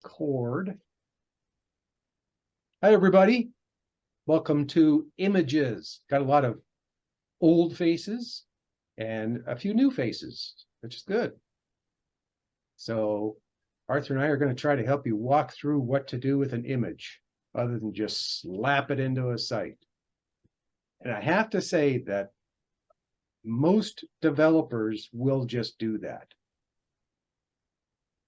record. Hi, everybody. Welcome to Images. Got a lot of old faces and a few new faces, which is good. So Arthur and I are going to try to help you walk through what to do with an image other than just slap it into a site. And I have to say that most developers will just do that.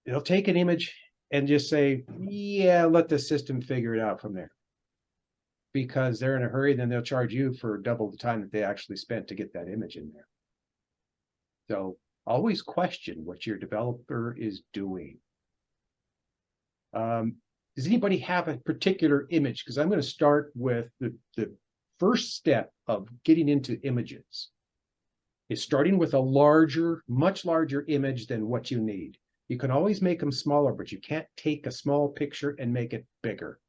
They'll take an image and just say, yeah, let the system figure it out from there. Because they're in a hurry, then they'll charge you for double the time that they actually spent to get that image in there. So always question what your developer is doing. Does anybody have a particular image? Because I'm going to start with the first step of getting into images. Is starting with a larger, much larger image than what you need. You can always make them smaller, but you can't take a small picture and make it bigger.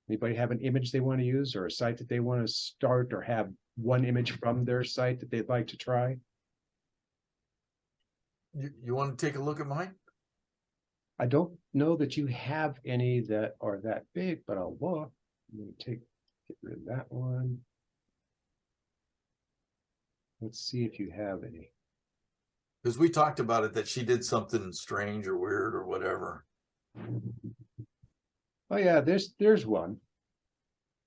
Anybody have an image they want to use or a site that they want to start or have one image from their site that they'd like to try? You want to take a look at mine? I don't know that you have any that are that big, but I'll look. I'm going to get rid of that one. Let's see if you have any. Because we talked about it, that she did something strange or weird or whatever. Oh yeah, there's one.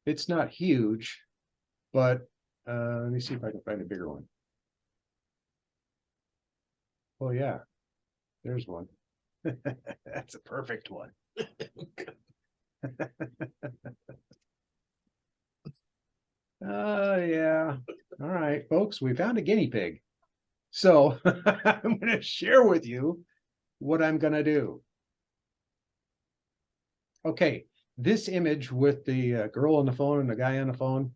It's not huge, but let me see if I can find a bigger one. Oh yeah, there's one. That's a perfect one. Yeah. All right, folks, we found a guinea pig. So I'm going to share with you what I'm going to do. Okay, this image with the girl on the phone and the guy on the phone,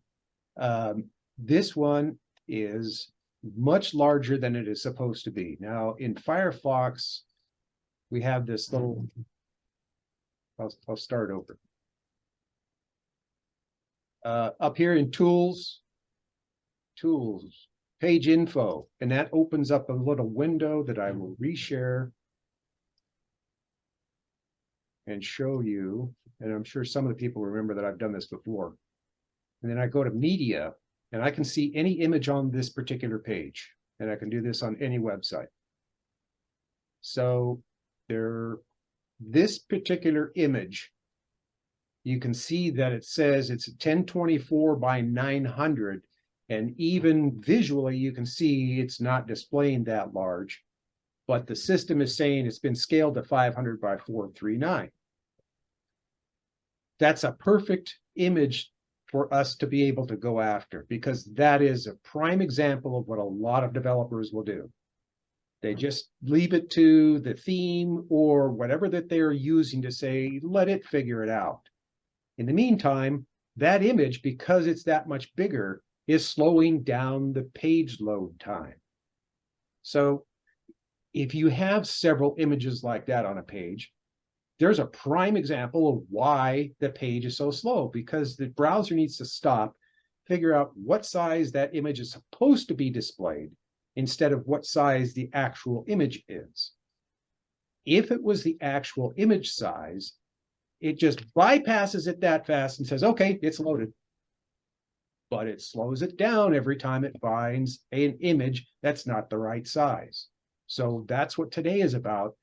this one is much larger than it is supposed to be. Now in Firefox, we have this little, I'll start over. Up here in tools, page info, and that opens up a little window that I will reshare and show you. And I'm sure some of the people remember that I've done this before. And then I go to media and I can see any image on this particular page. And I can do this on any website. So this particular image, you can see that it says it's 1024 by 900. And even visually, you can see it's not displaying that large, but the system is saying it's been scaled to 500 by 439. That's a perfect image for us to be able to go after, because that is a prime example of what a lot of developers will do. They just leave it to the theme or whatever that they're using to say, let it figure it out. In the meantime, that image, because it's that much bigger, is slowing down the page load time. So if you have several images like that on a page, there's a prime example of why the page is so slow, because the browser needs to stop, figure out what size that image is supposed to be displayed instead of what size the actual image is. If it was the actual image size, it just bypasses it that fast and says, okay, it's loaded. But it slows it down every time it finds an image that's not the right size. So that's what today is about.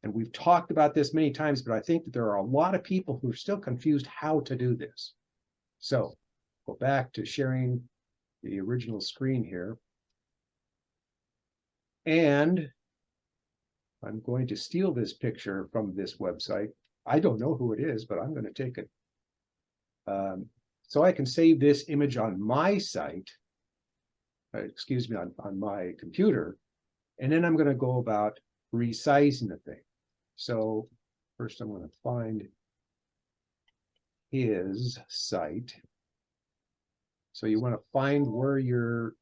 And we've talked about this many times, but I think that there are a lot of people who are still confused how to do this. So go back to sharing the original screen here. And I'm going to steal this picture from this website. I don't know who it is, but I'm going to take it. So I can save this image on my site, excuse me, on my computer. And then I'm going to go about resizing the thing. So first I'm going to find his site. So you want to find where your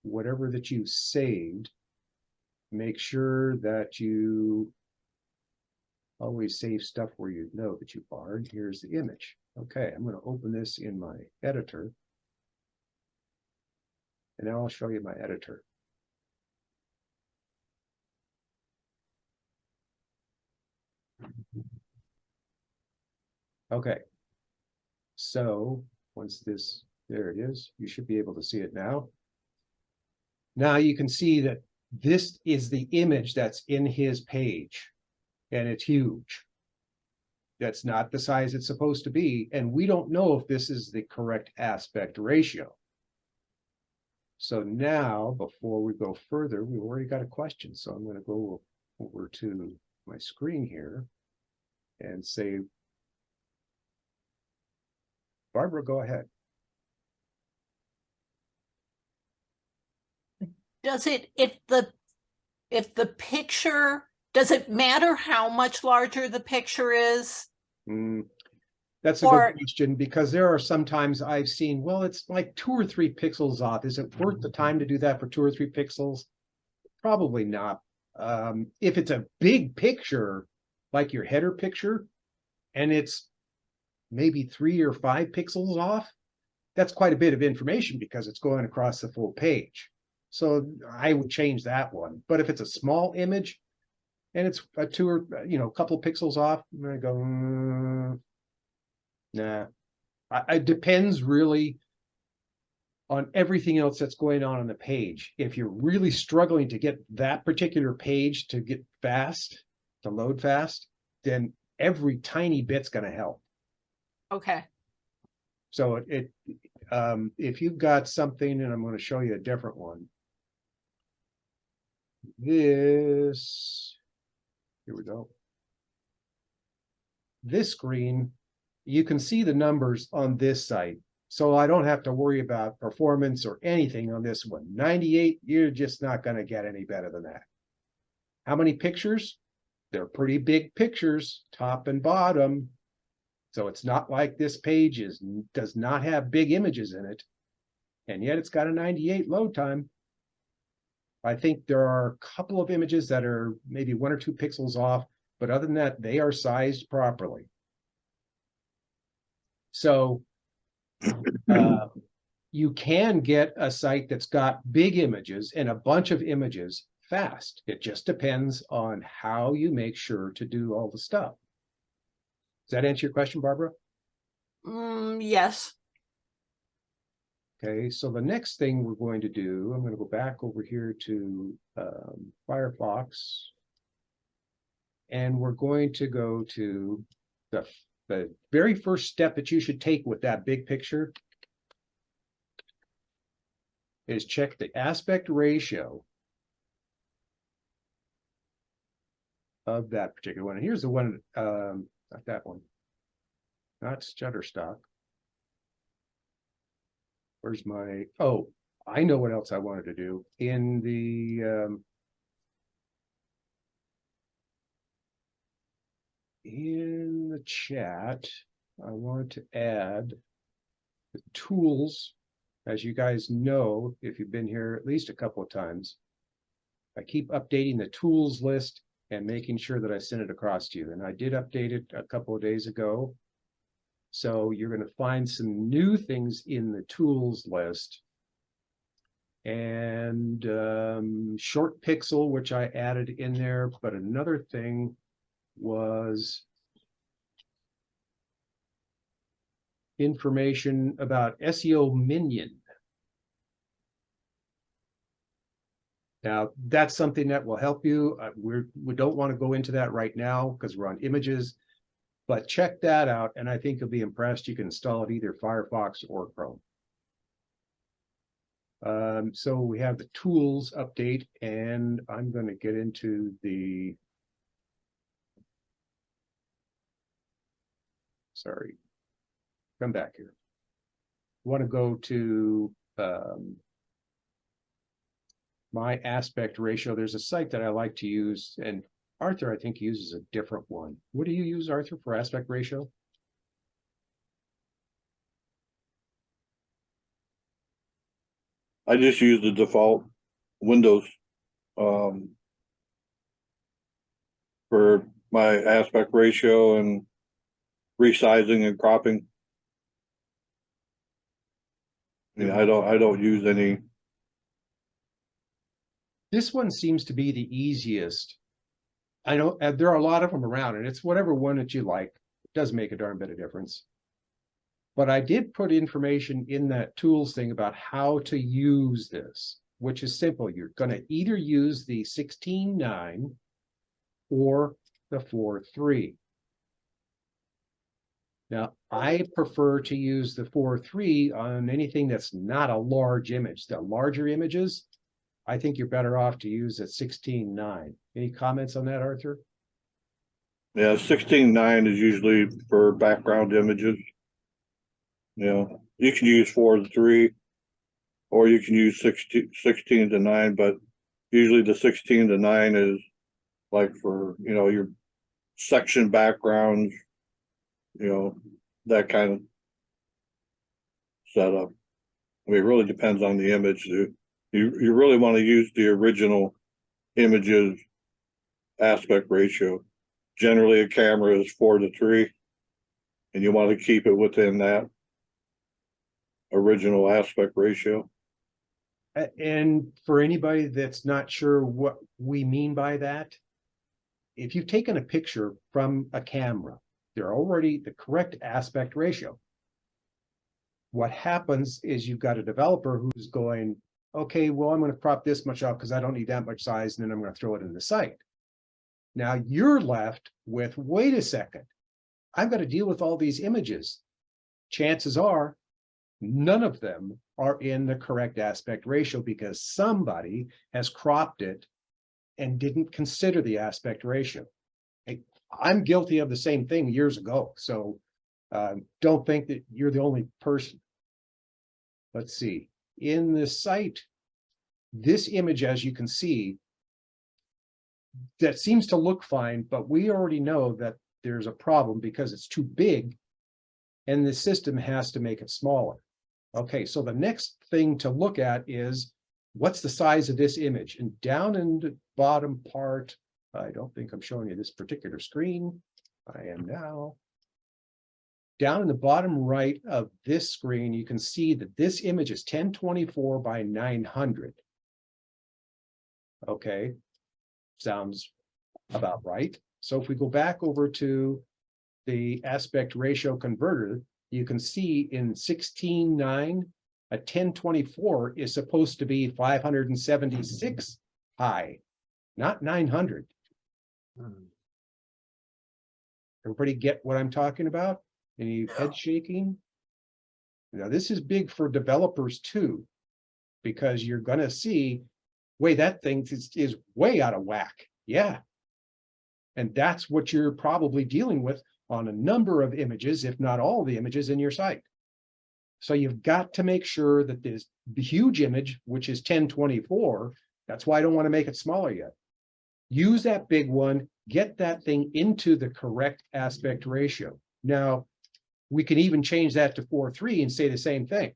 whatever that you saved, make sure that you always save stuff where you know that you are. And here's the image. Okay, I'm going to open this in my editor. And now I'll show you my editor. Okay. So once this, there it is, you should be able to see it now. Now you can see that this is the image that's in his page, and it's huge. That's not the size it's supposed to be, and we don't know if this is the correct aspect ratio. So now, before we go further, we've already got a question. So I'm going to go over to my screen here and say, Barbara, go ahead. Does it, if the picture, does it matter how much larger the picture is? That's a Or- good question, because there are sometimes I've seen, well, it's like 2 or 3 pixels off. Is it worth the time to do that for 2 or 3 pixels? Probably not. If it's a big picture, like your header picture, and it's maybe 3 or 5 pixels off, that's quite a bit of information because it's going across the full page. So I would change that one. But if it's a small image and it's a 2 or a couple of pixels off, I'm gonna go, nah. It depends really on everything else that's going on the page. If you're really struggling to get that particular page to get fast, to load fast, then every tiny bit's going to help. Okay. So if you've got something, and I'm going to show you a different one. Here we go. This screen, you can see the numbers on this site. So I don't have to worry about performance or anything on this one. 98, you're just not going to get any better than that. How many pictures? They're pretty big pictures, top and bottom. So it's not like this page does not have big images in it. And yet it's got a 98 load time. I think there are a couple of images that are maybe 1 or 2 pixels off, but other than that, they are sized properly. So you can get a site that's got big images and a bunch of images fast. It just depends on how you make sure to do all the stuff. Does that answer your question, Barbara? Yes. Okay, so the next thing we're going to do, I'm going to go back over here to Firefox, and we're going to go to the very first step that you should take with that big picture is check the aspect ratio of that particular one. And here's the one, not that one, not Shutterstock. Where's my, oh, I know what else I wanted to do. In the chat, I want to add the tools. As you guys know, if you've been here at least a couple of times, I keep updating the tools list and making sure that I send it across to you. And I did update it a couple of days ago. So you're going to find some new things in the tools list. And short pixel, which I added in there. But another thing was information about SEO Minion. Now, that's something that will help you. We don't want to go into that right now because we're on images, but check that out. And I think you'll be impressed. You can install it either Firefox or Chrome. So we have the tools update, and I'm going to get into the, sorry, come back here. I want to go to my aspect ratio. There's a site that I like to use, and Arthur, I think, uses a different one. What do you use, Arthur, for aspect ratio? I just use the default Windows for my aspect ratio and resizing and cropping. Yeah, I don't use any. This one seems to be the easiest I know there are a lot of them around, and it's whatever one that you like. It does make a darn bit of difference. But I did put information in that tools thing about how to use this, which is simple. You're going to either use the 16:9 or the 4:3. Now, I prefer to use the 4:3 on anything that's not a large image. The larger images, I think you're better off to use at 16:9. Any comments on that, Arthur? Yeah, 16:9 is usually for background images. You know, you can use 4:3, or you can use 16:9, but usually the 16:9 is like for, you know, your section backgrounds, you know, that kind of setup. I mean, it really depends on the image. You really want to use the original images aspect ratio. Generally, a camera is 4:3, and you want to keep it within that original aspect ratio. And for anybody that's not sure what we mean by that, if you've taken a picture from a camera, they're already the correct aspect ratio. What happens is you've got a developer who's going, okay, well, I'm going to crop this much out because I don't need that much size, and then I'm going to throw it in the site. Now you're left with, wait a second, I've got to deal with all these images. Chances are none of them are in the correct aspect ratio because somebody has cropped it and didn't consider the aspect ratio. I'm guilty of the same thing years ago, so don't think that you're the only person. Let's see, in the site, this image, as you can see, that seems to look fine, but we already know that there's a problem because it's too big and the system has to make it smaller. Okay, so the next thing to look at is what's the size of this image? And down in the bottom part, I don't think I'm showing you this particular screen. I am now. Down in the bottom right of this screen, you can see that this image is 1024 by 900. Okay, sounds about right. So if we go back over to the aspect ratio converter, you can see in 16:9, a 1024 is supposed to be 576 high, not 900. Everybody get what I'm talking about? Any head shaking? Now, this is big for developers too, because you're going to see, wait, that thing is way out of whack. Yeah. And that's what you're probably dealing with on a number of images, if not all the images in your site. So you've got to make sure that this huge image, which is 1024, that's why I don't want to make it smaller yet. Use that big one, get that thing into the correct aspect ratio. Now, we can even change that to 4:3 and say the same thing.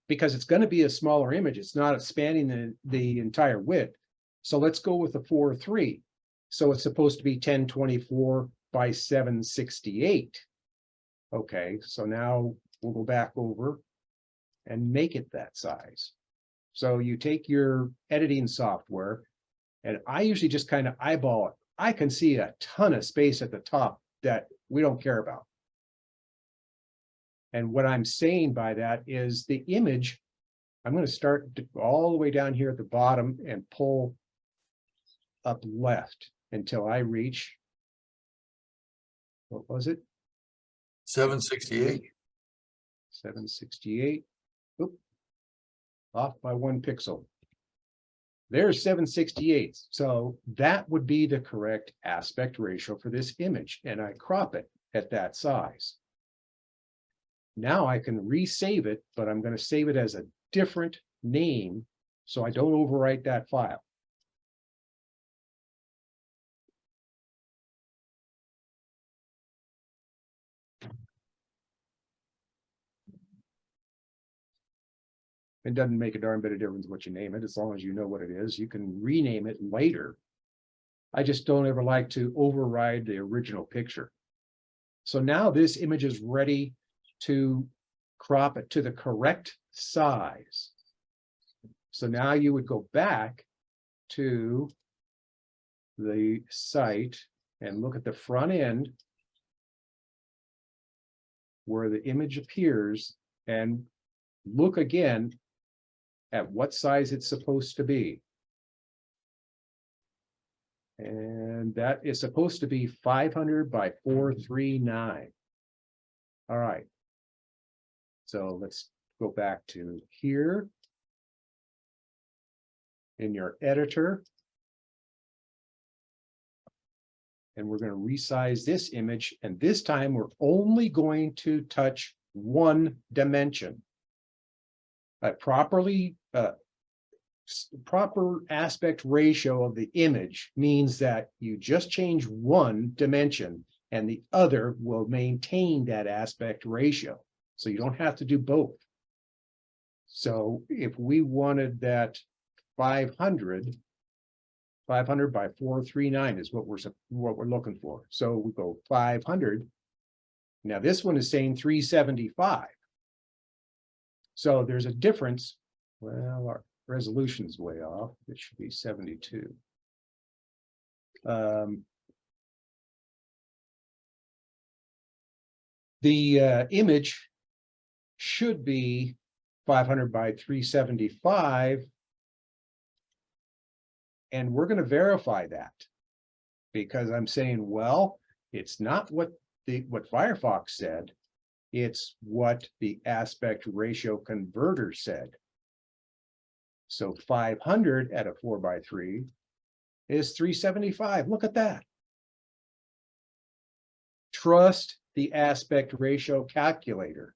Because it's going to be a smaller image. It's not spanning the entire width. So let's go with the 4:3. So it's supposed to be 1024 by 768. Okay, so now we'll go back over and make it that size. So you take your editing software, and I usually just kind of eyeball it. I can see a ton of space at the top that we don't care about. And what I'm saying by that is the image, I'm going to start all the way down here at the bottom and pull up left until I reach, what was it? 768. 768. Oop, off by 1 pixel. There's 768. So that would be the correct aspect ratio for this image. And I crop it at that size. Now I can resave it, but I'm going to save it as a different name so I don't overwrite that file. It doesn't make a darn bit of difference what you name it, as long as you know what it is. You can rename it later. I just don't ever like to override the original picture. So now this image is ready to crop it to the correct size. So now you would go back to the site and look at the front end where the image appears and look again at what size it's supposed to be. And that is supposed to be 500 by 439. All right. So let's go back to here in your editor. And we're going to resize this image. And this time we're only going to touch one dimension. A proper aspect ratio of the image means that you just change one dimension and the other will maintain that aspect ratio. So you don't have to do both. So if we wanted that 500 by 439 is what we're looking for. So we go 500. Now this one is saying 375. So there's a difference. Well, our resolution is way off. It should be 72. The image should be 500 by 375. And we're going to verify that because I'm saying, well, it's not what Firefox said. It's what the aspect ratio converter said. So 500 at a 4:3 is 375. Look at that. Trust the aspect ratio calculator.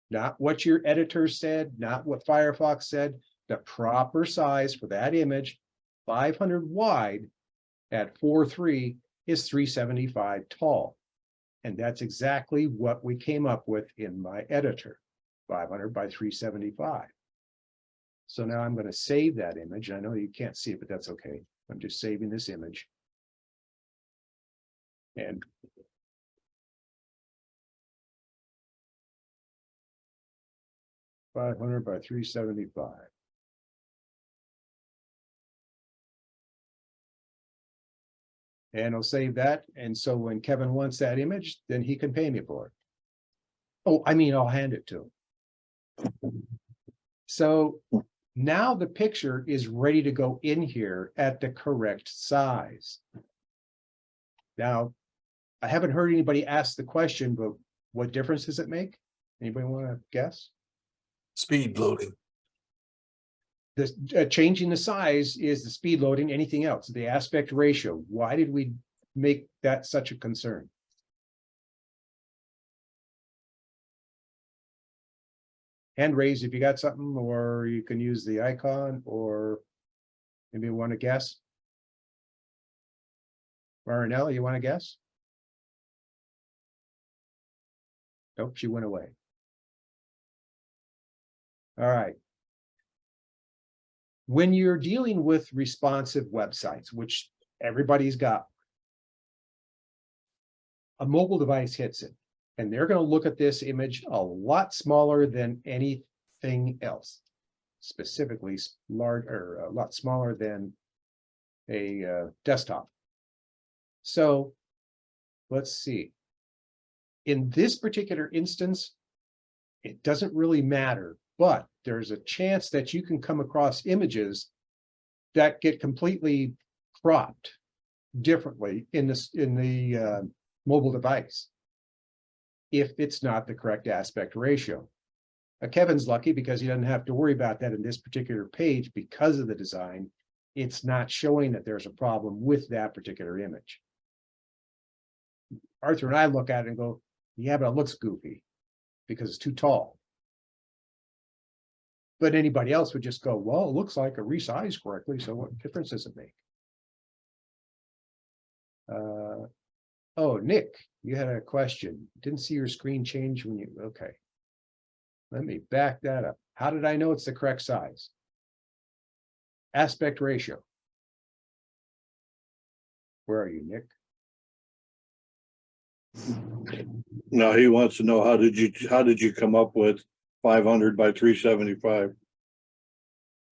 Not what your editor said, not what Firefox said. The proper size for that image, 500 wide at 4:3 is 375 tall. And that's exactly what we came up with in my editor, 500 by 375. So now I'm going to save that image. I know you can't see it, but that's okay. I'm just saving this image. And $500 by 375. And I'll save that. And so when Kevin wants that image, then he can pay me for it. Oh, I mean, I'll hand it to him. So now the picture is ready to go in here at the correct size. Now, I haven't heard anybody ask the question, but what difference does it make? Anybody want to guess? Speed loading. The changing the size is the speed loading, anything else, the aspect ratio. Why did we make that such a concern? Hand raise if you got something, or you can use the icon, or maybe you want to guess. Marinella, you want to guess? Nope, she went away. All right. When you're dealing with responsive websites, which everybody's got, a mobile device hits it, and they're going to look at this image a lot smaller than anything else, specifically large or a lot smaller than a desktop. So let's see. In this particular instance, it doesn't really matter, but there's a chance that you can come across images that get completely cropped differently in the mobile device if it's not the correct aspect ratio. Kevin's lucky because he doesn't have to worry about that in this particular page because of the design. It's not showing that there's a problem with that particular image. Arthur and I look at it and go, yeah, but it looks goofy because it's too tall. But anybody else would just go, well, it looks like a resized correctly, so what difference does it make? Oh, Nick, you had a question. Didn't see your screen change when you, okay. Let me back that up. How did I know it's the correct size? Aspect ratio. Where are you, Nick? No, he wants to know how did you come up with 500 by 375?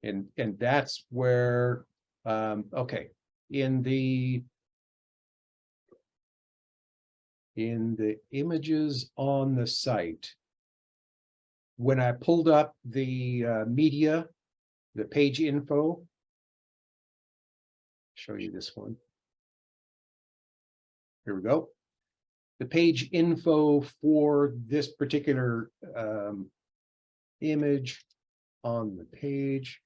And that's where, okay, in the images on the site, when I pulled up the media, the page info, show you this one. Here we go. The page info for this particular image on the page.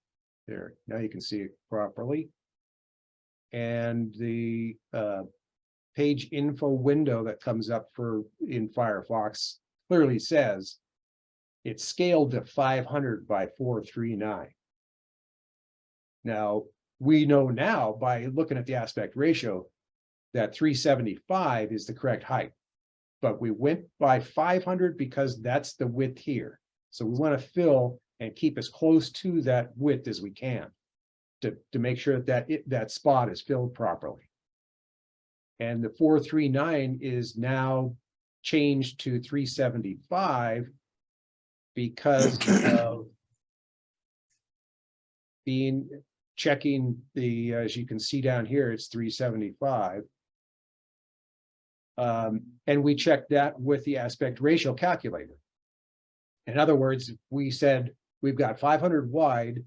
There, now you can see it properly. And the page info window that comes up in Firefox clearly says it's scaled to 500 by 439. Now, we know now by looking at the aspect ratio that 375 is the correct height, but we went by 500 because that's the width here. So we want to fill and keep as close to that width as we can to make sure that spot is filled properly. And the 439 is now changed to 375 because of checking the, as you can see down here, it's 375. And we checked that with the aspect ratio calculator. In other words, we said we've got 500 wide.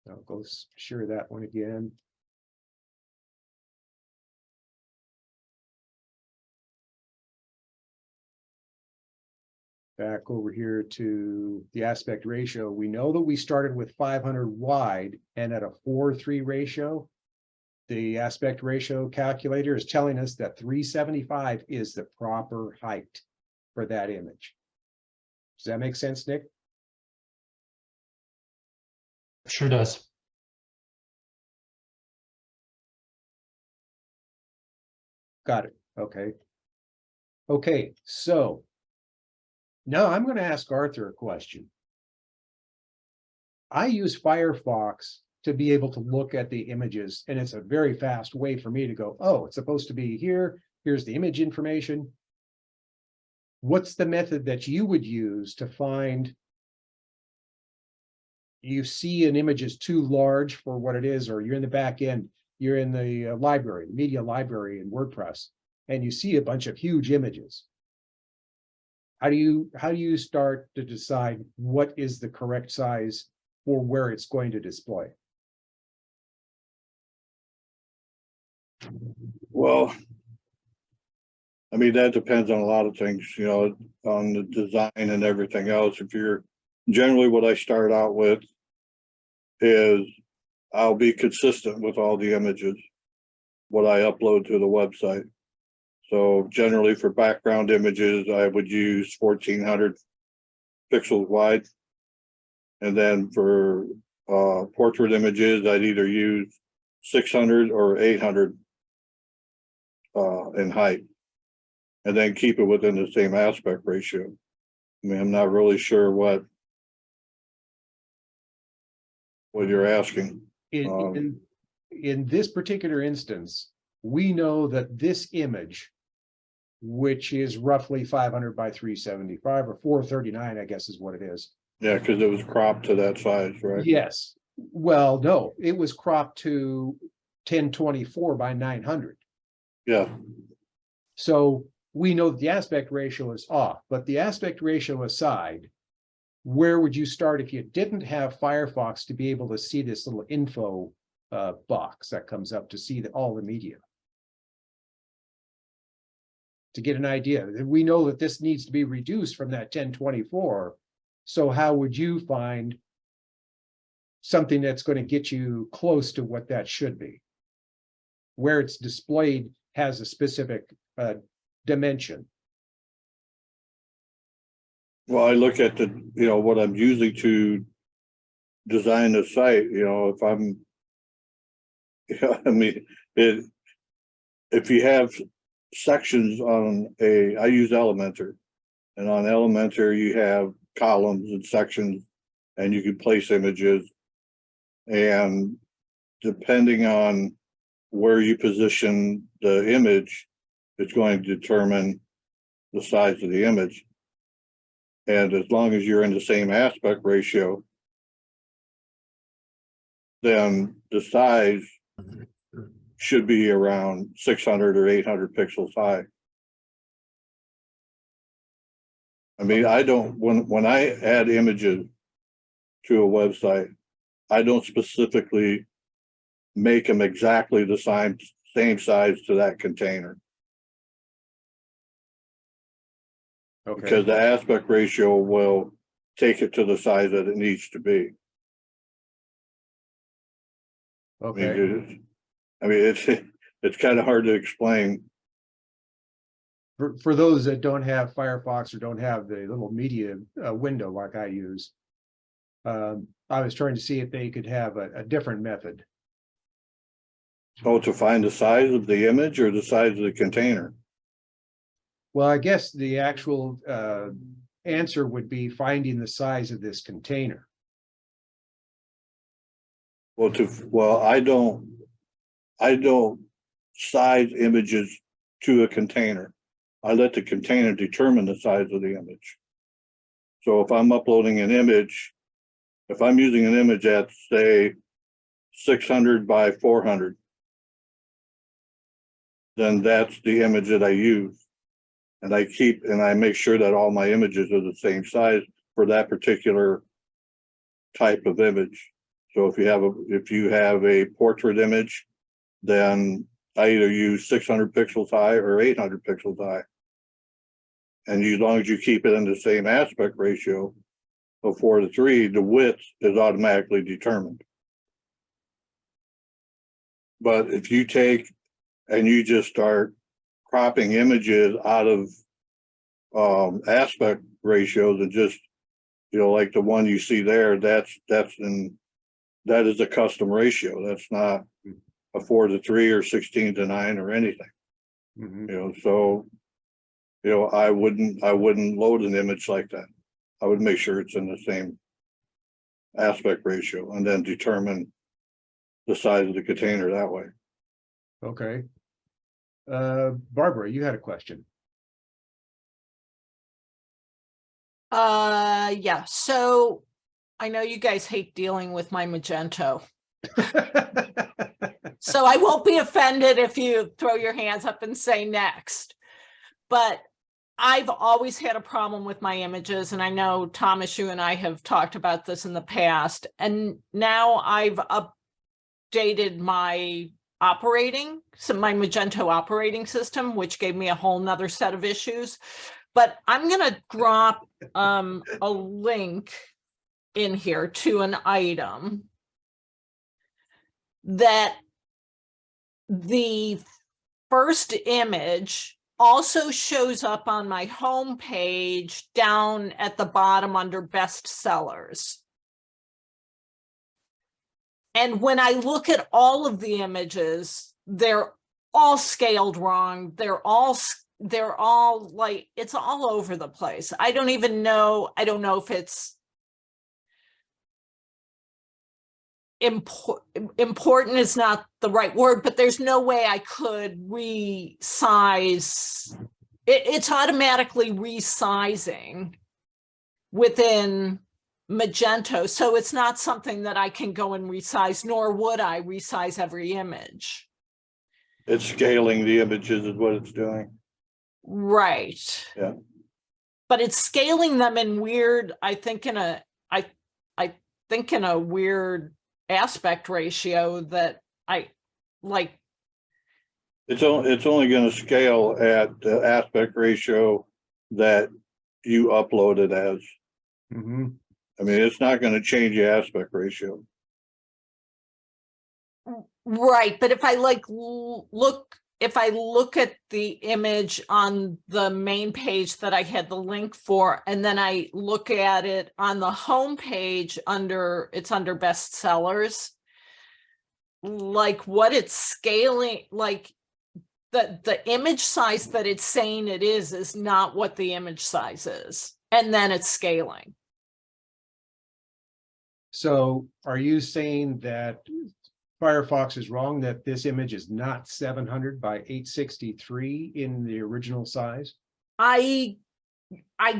I'll go share that one again. Back over here to the aspect ratio. We know that we started with 500 wide and at a 4:3 ratio. The aspect ratio calculator is telling us that 375 is the proper height for that image. Does that make sense, Nick? Sure does. Got it. Okay. Okay, so now I'm going to ask Arthur a question. I use Firefox to be able to look at the images, and it's a very fast way for me to go, oh, it's supposed to be here. Here's the image information. What's the method that you would use to find you see an image is too large for what it is, or you're in the back end, you're in the library, the media library in WordPress, and you see a bunch of huge images. How do you start to decide what is the correct size for where it's going to display? Well, I mean, that depends on a lot of things, you know, on the design and everything else. If you're generally what I start out with is I'll be consistent with all the images, what I upload to the website. So generally for background images, I would use 1400 pixels wide. And then for portrait images, I'd either use 600 or 800 in height, and then keep it within the same aspect ratio. I mean, I'm not really sure what you're asking. In this particular instance, we know that this image, which is roughly 500 by 375 or 439, I guess is what it is. Yeah, because it was cropped to that size, right? Yes. Well, no, it was cropped to 1024 by 900. Yeah. So we know that the aspect ratio is off, but the aspect ratio aside, where would you start if you didn't have Firefox to be able to see this little info box that comes up to see all the media? To get an idea, we know that this needs to be reduced from that 1024. So how would you find something that's going to get you close to what that should be? Where it's displayed has a specific dimension. Well, I look at what I'm using to design the site, if I'm, I mean, if you have sections on I use Elementor, and on Elementor you have columns and sections, and you can place images, and depending on where you position the image, it's going to determine the size of the image. And as long as you're in the same aspect ratio, then the size should be around 600 or 800 pixels high. I mean, I don't, when I add images to a website, I don't specifically make them exactly the same size to that container, Okay, because the aspect ratio will take it to the size that it needs to be. okay. I mean, it's kind of hard to explain. For those that don't have Firefox or don't have the little media window like I use, I was trying to see if they could have a different method. Oh, to find the size of the image or the size of the container? Well, I guess the actual answer would be finding the size of this container. Well, I don't size images to a container. I let the container determine the size of the image. So if I'm uploading an image, if I'm using an image at, say, 600 by 400, then that's the image that I use. And I make sure that all my images are the same size for that particular type of image. So if you have a portrait image, then I either use 600 pixels high or 800 pixels high. And as long as you keep it in the same aspect ratio of 4:3, the width is automatically determined. But if you take and you just start cropping images out of aspect ratios and just, like the one you see there, that is a custom ratio. That's not a 4:3 or 16:9 or anything. Mhm. So I wouldn't load an image like that. I would make sure it's in the same aspect ratio and then determine the size of the container that way. Okay. Barbara, you had a question. Yeah, so I know you guys hate dealing with my Magento, so I won't be offended if you throw your hands up and say next. But I've always had a problem with my images, and I know Thomas, you and I have talked about this in the past, and now I've updated my my Magento operating system, which gave me a whole nother set of issues. But I'm gonna drop a link in here to an item that the first image also shows up on my home page down at the bottom under best sellers. And when I look at all of the images, they're all scaled wrong. They're all like, it's all over the place. I don't know if it's important is not the right word, but there's no way I could resize. It's automatically resizing within Magento. So it's not something that I can go and resize, nor would I resize every image. It's scaling the images is what it's doing. Right. Yeah. But it's scaling them in weird, I think in a weird aspect ratio that I like. It's only going to scale at the aspect ratio that you upload it as. Mhm. I mean, it's not going to change the aspect ratio. Right, but if I look at the image on the main page that I had the link for, and then I look at it on the home page under best sellers, like what it's scaling, like the image size that it's saying it is not what the image size is, and then it's scaling. So are you saying that Firefox is wrong, that this image is not 700 by 863 in the original size? I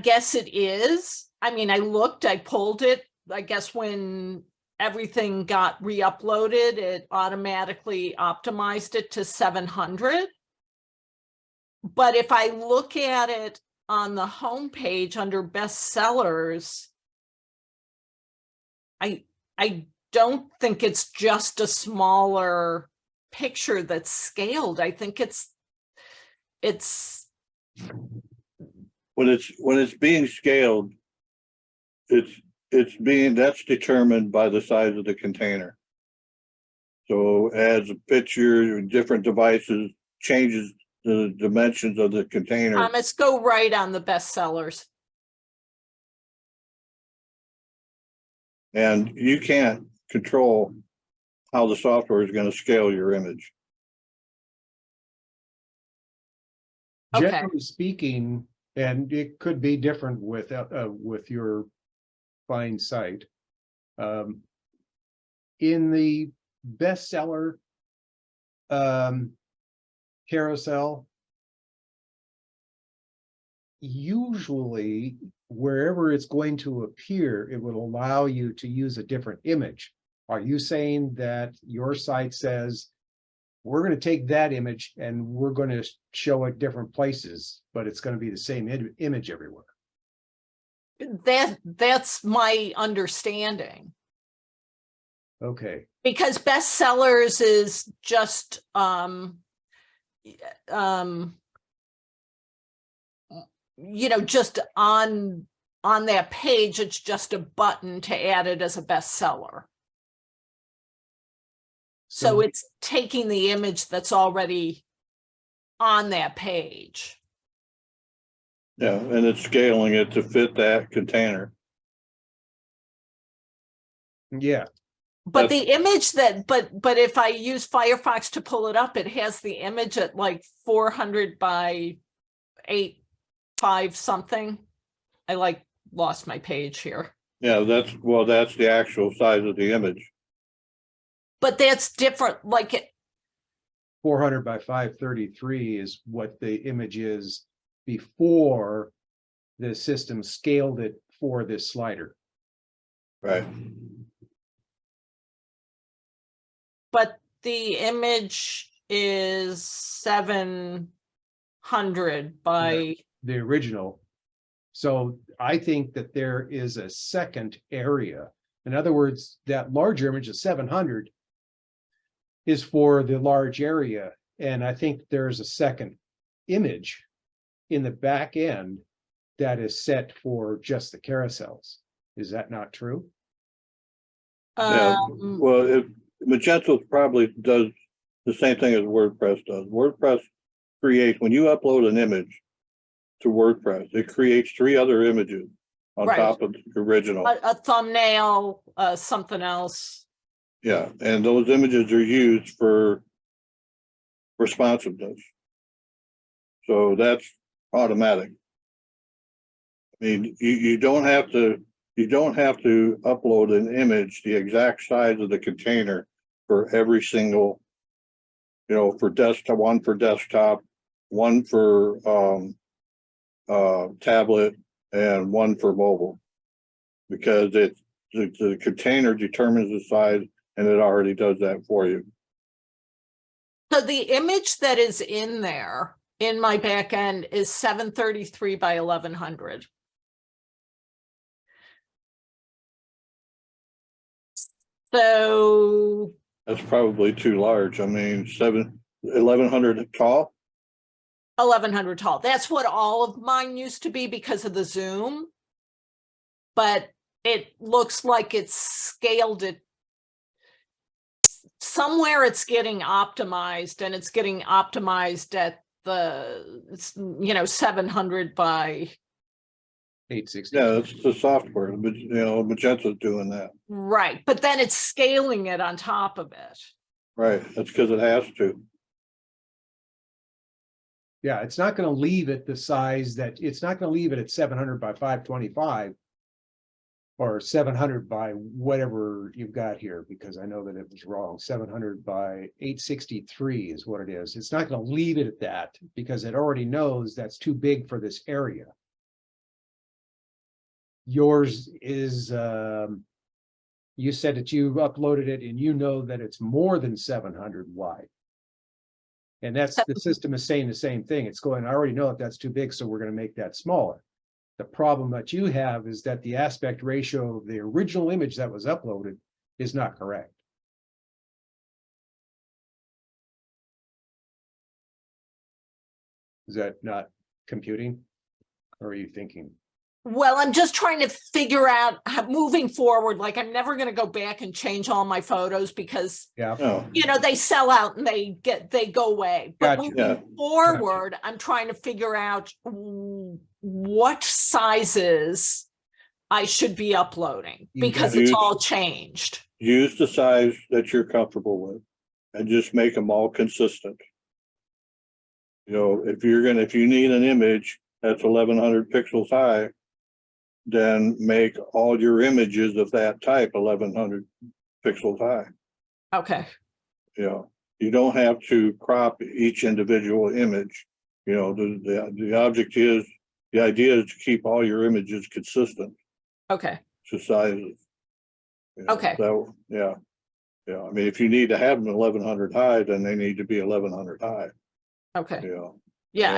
guess it is. I mean, I pulled it, I guess when everything got re-uploaded, it automatically optimized it to 700. But if I look at it on the homepage under bestsellers, I don't think it's just a smaller picture that's scaled. I think it's When it's being scaled, that's determined by the size of the container. So adds a picture, different devices, changes the dimensions of the container. Thomas, go right on the bestsellers. And you can't control how the software is going to scale your image. Okay. Generally speaking, and it could be different with your fine site. In the bestseller carousel, usually wherever it's going to appear, it would allow you to use a different image. Are you saying that your site says, we're going to take that image and we're going to show it different places, but it's going to be the same image everywhere? That's my understanding. Okay. Because bestsellers is just just on that page, it's just a button to add it as a bestseller. So it's taking the image that's already on that page. Yeah, and it's scaling it to fit that container. Yeah. But the image but if I use Firefox to pull it up, it has the image at like 400 by 8.5 something. I lost my page here. Yeah, that's the actual size of the image. But that's different, 400 by 533 is what the image is before the system scaled it for this slider. Right. but the image is 700 by, The original. So I think that there is a second area. In other words, that large image of 700 is for the large area. And I think there's a second image in the back end that is set for just the carousels. Is that not true? Yeah. um, Well, Magento probably does the same thing as WordPress does. WordPress creates, when you upload an image to WordPress, it creates 3 other images on Right. top of the original. a thumbnail, something else. Yeah, and those images are used for responsiveness. So that's automatic. I mean, you don't have to upload an image the exact size of the container for every single, for desktop, one for desktop, one for tablet, and one for mobile, because the container determines the size and it already does that for you. So the image that is in there in my back end is 733 by 1100. So That's probably too large. I mean, 1100 tall. 1100 tall. That's what all of mine used to be because of the zoom. But it looks like it's scaled it. Somewhere it's getting optimized, and it's getting optimized at the 700 by 860. Yeah, that's the software, but Magento's doing that. right, but then it's scaling it on top of it. Right, that's because it has to. Yeah, it's not going to leave it the size that it's not going to leave it at 700 by 525 or 700 by whatever you've got here, because I know that it was wrong. 700 by 863 is what it is. It's not going to leave it at that because it already knows that's too big for this area. Yours is You said that you uploaded it and you know that it's more than 700 wide. And that's, the system is saying the same thing. It's going, I already know that that's too big, so we're going to make that smaller. The problem that you have is that the aspect ratio of the original image that was uploaded is not correct. Is that not computing? Or are you thinking? Well, I'm just trying to figure out how, moving forward, like I'm never going to go back and change all my photos because, Yeah, No, you know, they sell out and they go away. But Gotcha. moving Yeah. forward, I'm trying to figure out what sizes I should be uploading You because gotta it's use- all changed. use the size that you're comfortable with and just make them all consistent. You know, if you need an image that's 1100 pixels high, then make all your images of that type 1100 pixels high. Okay, You know, you don't have to crop each individual image. You know, the idea is to keep all your images consistent okay, to sizes. You know, Okay. So, yeah. Yeah, I mean, if you need to have them 1100 high, then they need to be 1100 high, okay. you know. Yeah, Um,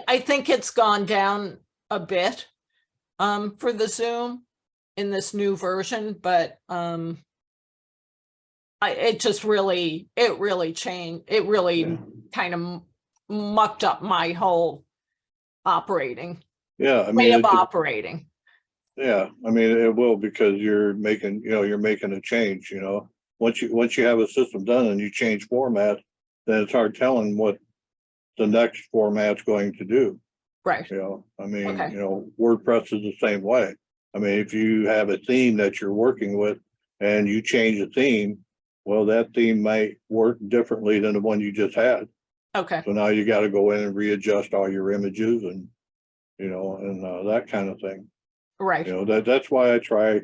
I think it's gone down a bit for the Zoom in this new version, but it really changed. It really Yeah. kind of mucked up my whole operating Yeah, I way mean, of operating. yeah, I mean, it will because you're making a change, you know. Once you have a system done and you change format, then it's hard telling what the next format's going to do, Right, you know. I mean, Okay. you know, WordPress is the same way. I mean, if you have a theme that you're working with and you change the theme, well, that theme might work differently than the one you just had. okay, So now you got to go in and readjust all your images and, you know, and that kind of thing. right, You know, that's why I try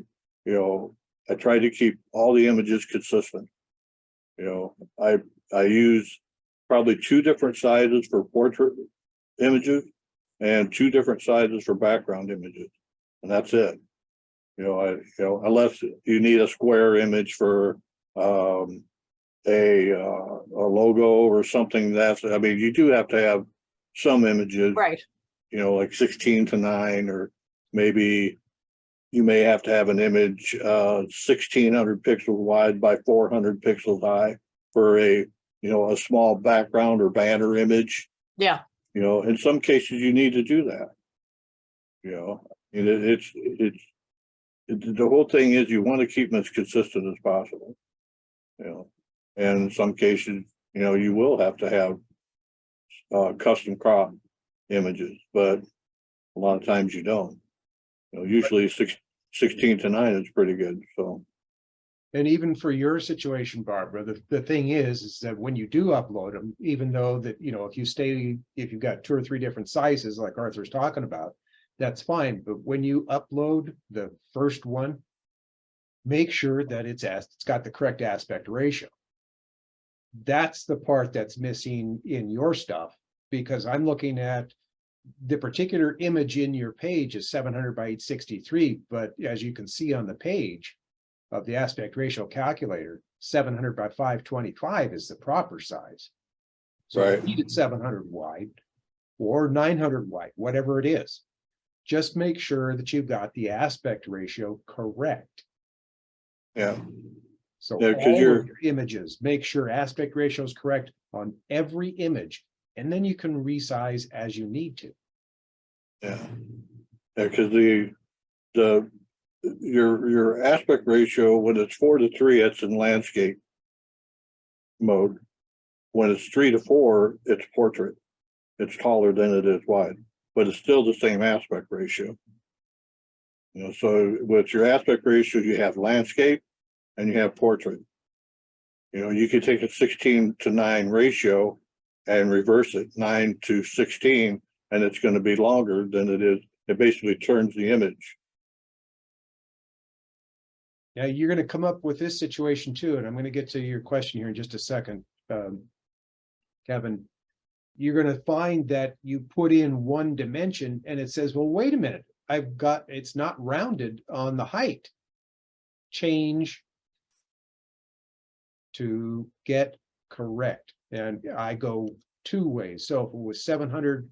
to keep all the images consistent. You know, I use probably 2 different sizes for portrait images and 2 different sizes for background images. And that's it. You know, unless you need a square image for a logo or something, I mean, you do have to have some images, right, you know, like 16:9, or maybe you may have to have an image 1600 pixels wide by 400 pixels high for a small background or banner image. yeah, You know, in some cases you need to do that. You know, and the whole thing is you want to keep them as consistent as possible. You know, and in some cases, you know, you will have to have custom crop images, but a lot of times you don't. You know, usually 16:9 is pretty good. So, and even for your situation, Barbara, the thing is that when you do upload them, even though that, you know, if you've got 2 or 3 different sizes like Arthur's talking about, that's fine. But when you upload the first one, make sure that it's got the correct aspect ratio. That's the part that's missing in your stuff, because I'm looking at the particular image in your page is 700 by 863, but as you can see on the page of the aspect ratio calculator, 700 by 525 is the proper size. So Right. if you need it 700 wide or 900 wide, whatever it is, just make sure that you've got the aspect ratio correct. yeah. So Yeah, 'cause all you're- of your images, make sure aspect ratio is correct on every image, and then you can resize as you need to. Yeah, because your aspect ratio, when it's 4:3, it's in landscape mode. When it's 3:4, it's portrait. It's taller than it is wide, but it's still the same aspect ratio. You know, so with your aspect ratio, you have landscape and you have portrait. You know, you could take a 16:9 ratio and reverse it 9:16, and it's going to be longer than it is. It basically turns the image. Now, you're going to come up with this situation too, and I'm going to get to your question here in just a second. Kevin, you're going to find that you put in one dimension and it says, well, wait a minute, it's not rounded on the height. Change to get correct. And I go two ways. So if it was 700,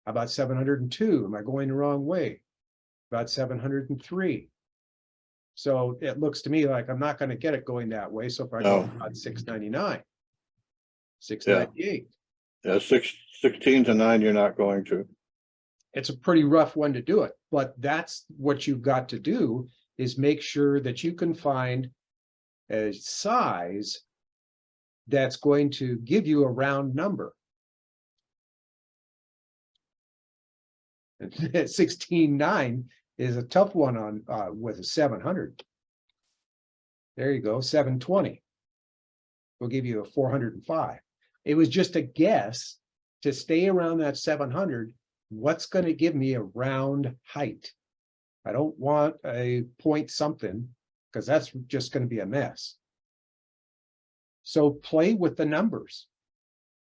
how about 702? Am I going the wrong way? About 703. So it looks to me like I'm not going to get it going that way. So if I go No. about 699, 698. Yeah, 16 to 9, you're not going to. It's a pretty rough one to do it, but that's what you've got to do, is make sure that you can find a size that's going to give you a round number. And 16.9 is a tough one on with a 700. There you go, 720. We'll give you a 405. It was just a guess to stay around that 700. What's going to give me a round height? I don't want a point something, because that's just going to be a mess. So play with the numbers.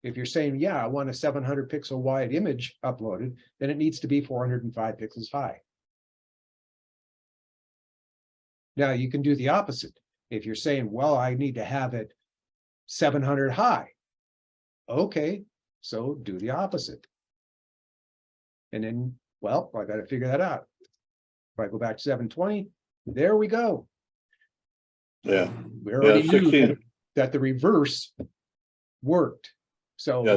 If you're saying, yeah, I want a 700 pixel wide image uploaded, then it needs to be 405 pixels high. Now you can do the opposite. If you're saying, well, I need to have it 700 high. Okay, so do the opposite. And then, well, I got to figure that out. If I go back to 720, there we go. Yeah, We already knew 16. that the reverse worked. So yeah,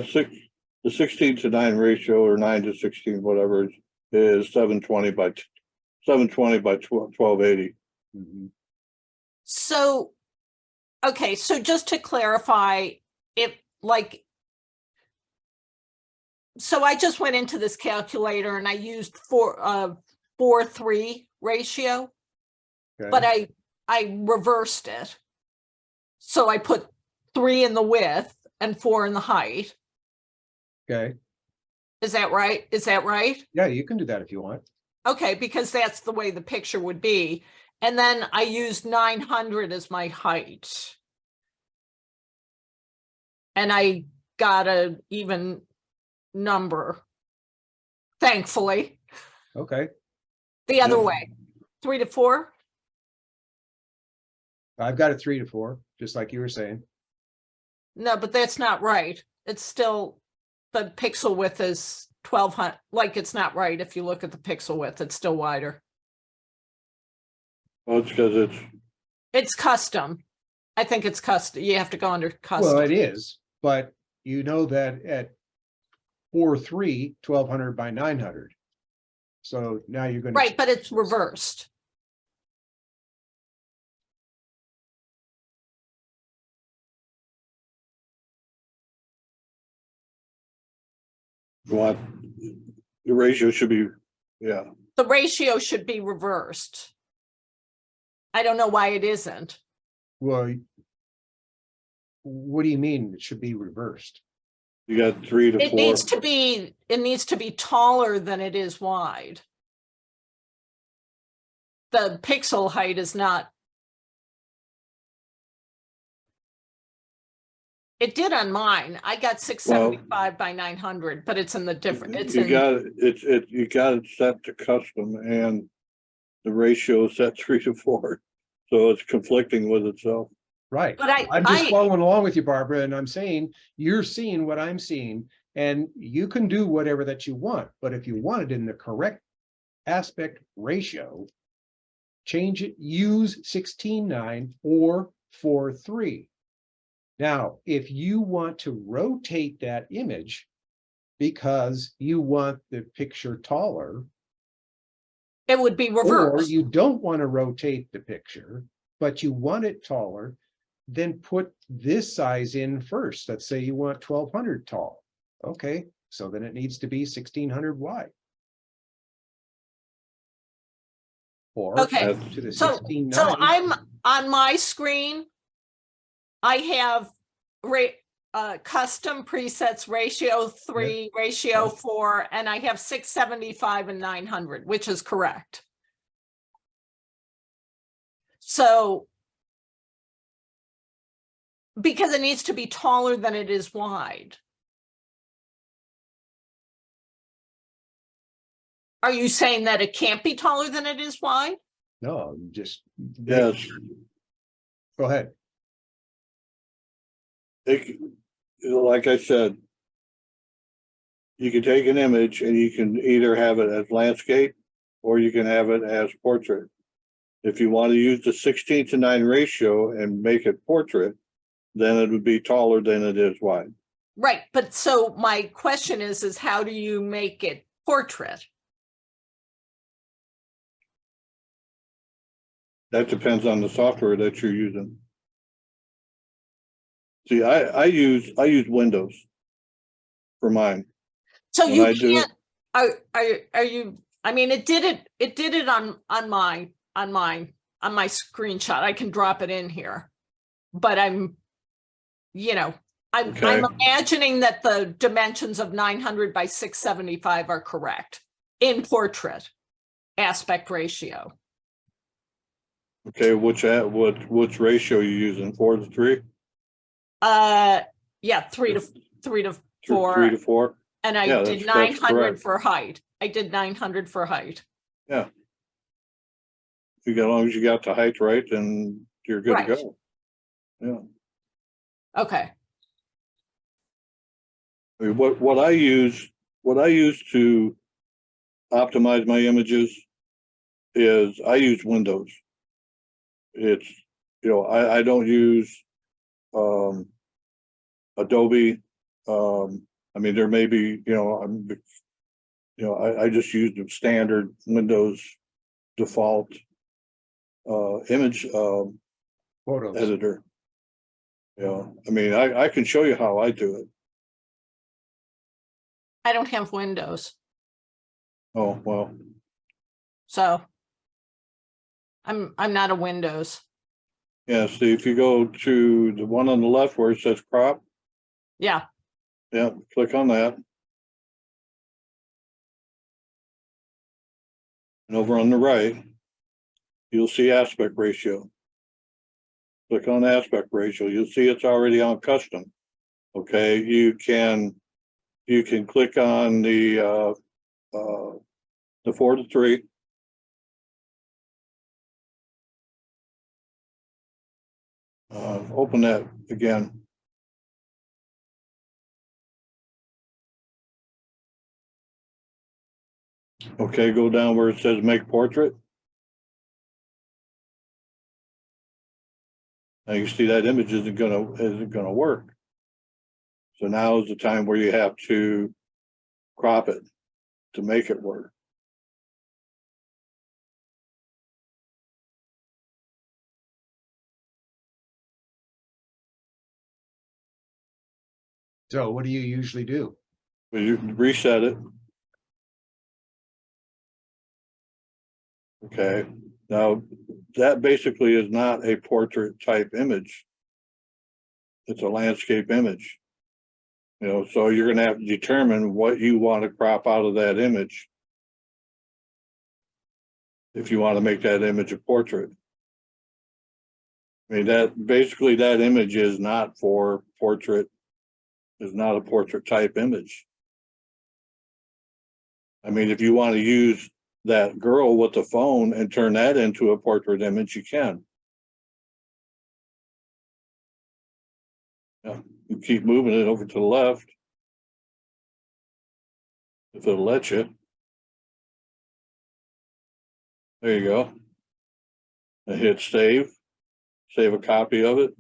the 16 to 9 ratio, or 9 to 16, whatever, is 720 by 1280. mhm. So, okay, so just to clarify, if like, so I just went into this calculator and I used 4:3 ratio, but Okay. I reversed it. So I put 3 in the width and 4 in the height. Okay. Is that right? Is that right? Yeah, you can do that if you want. Okay, because that's the way the picture would be. And then I used 900 as my height. And I got an even number, thankfully. Okay. The other Yeah. way, 3 to 4. I've got it 3 to 4, just like you were saying. No, but that's not right. It's still, the pixel width is 1200. Like, it's not right. If you look at the pixel width, it's still wider. Well, it's because It's custom. I think it's custom. You have to go under Well, it custom. is, but you know that at 4.3, 1200 by 900. So now you're going to. Right, but it's reversed. what the ratio should be. Yeah, The ratio should be reversed. I don't know why it isn't. Well, what do you mean it should be reversed? you got 3 to It 4. needs to be taller than it is wide. The pixel height is not. It did on mine. I got 675 by 900, but it's in the different, it's You in, got you got it set to custom, and the ratio is set 3 to 4, so it's conflicting with itself. Right. but I'm just I, following along with you, Barbara, and I'm saying you're seeing what I'm seeing, and you can do whatever that you want. But if you want it in the correct aspect ratio, change it, use 16.9 or 4.3. Now, if you want to rotate that image because you want the picture taller, it would be or reversed. you don't want to rotate the picture, but you want it taller, then put this size in first. Let's say you want 1200 tall. Okay, so then it needs to be 1600 wide. Or Okay, add to the So 16.9. I'm on my screen. I have custom presets ratio 3, ratio 4, and I have 675 and 900, which is correct. So because it needs to be taller than it is wide. Are you saying that it can't be taller than it is wide? No, just Yes, go ahead. like I said, you can take an image and you can either have it as landscape or you can have it as portrait. If you want to use the 16:9 ratio and make it portrait, then it would be taller than it is wide. Right, but so my question is how do you make it portrait? That depends on the software that you're using. See, I use Windows for mine. So When you I do can't, are you, I mean, it did it on my screenshot. I can drop it in here. But I'm Okay. imagining that the dimensions of 900 by 675 are correct in portrait aspect ratio. Okay, which ratio you using? 4:3? Yeah, 3 to 4. 3 to 4? And I Yeah, did that's 900 correct. for height. I did 900 for height. Yeah. As long as you got the height right, then you're good to Right. go. Yeah. Okay. I mean, what I use to optimize my images is I use Windows. It's, I don't use Adobe. I mean, there may be, I just use the standard Windows default image Photos. editor. I mean, I can show you how I do it. I don't have Windows, Oh, well, so I'm not a Windows. yeah, see, if you go to the one on the left where it says crop, Yeah. yeah, click on that. And over on the right, you'll see aspect ratio. Click on aspect ratio, you'll see it's already on custom. Okay, you can click on the 4:3. Open that again. Okay, go down where it says make portrait. Now you see that image isn't gonna work. So now is the time where you have to crop it to make it work. So what do you usually do? But you reset it. Okay, now that basically is not a portrait type image. It's a landscape image. So you're gonna have to determine what you want to crop out of that image. If you want to make that image a portrait. I mean, that image is not for portrait, is not a portrait type image. I mean, if you want to use that girl with the phone and turn that into a portrait image, you can. Yeah, you keep moving it over to the left. If it'll let you. There you go. And hit save. Save a copy of it.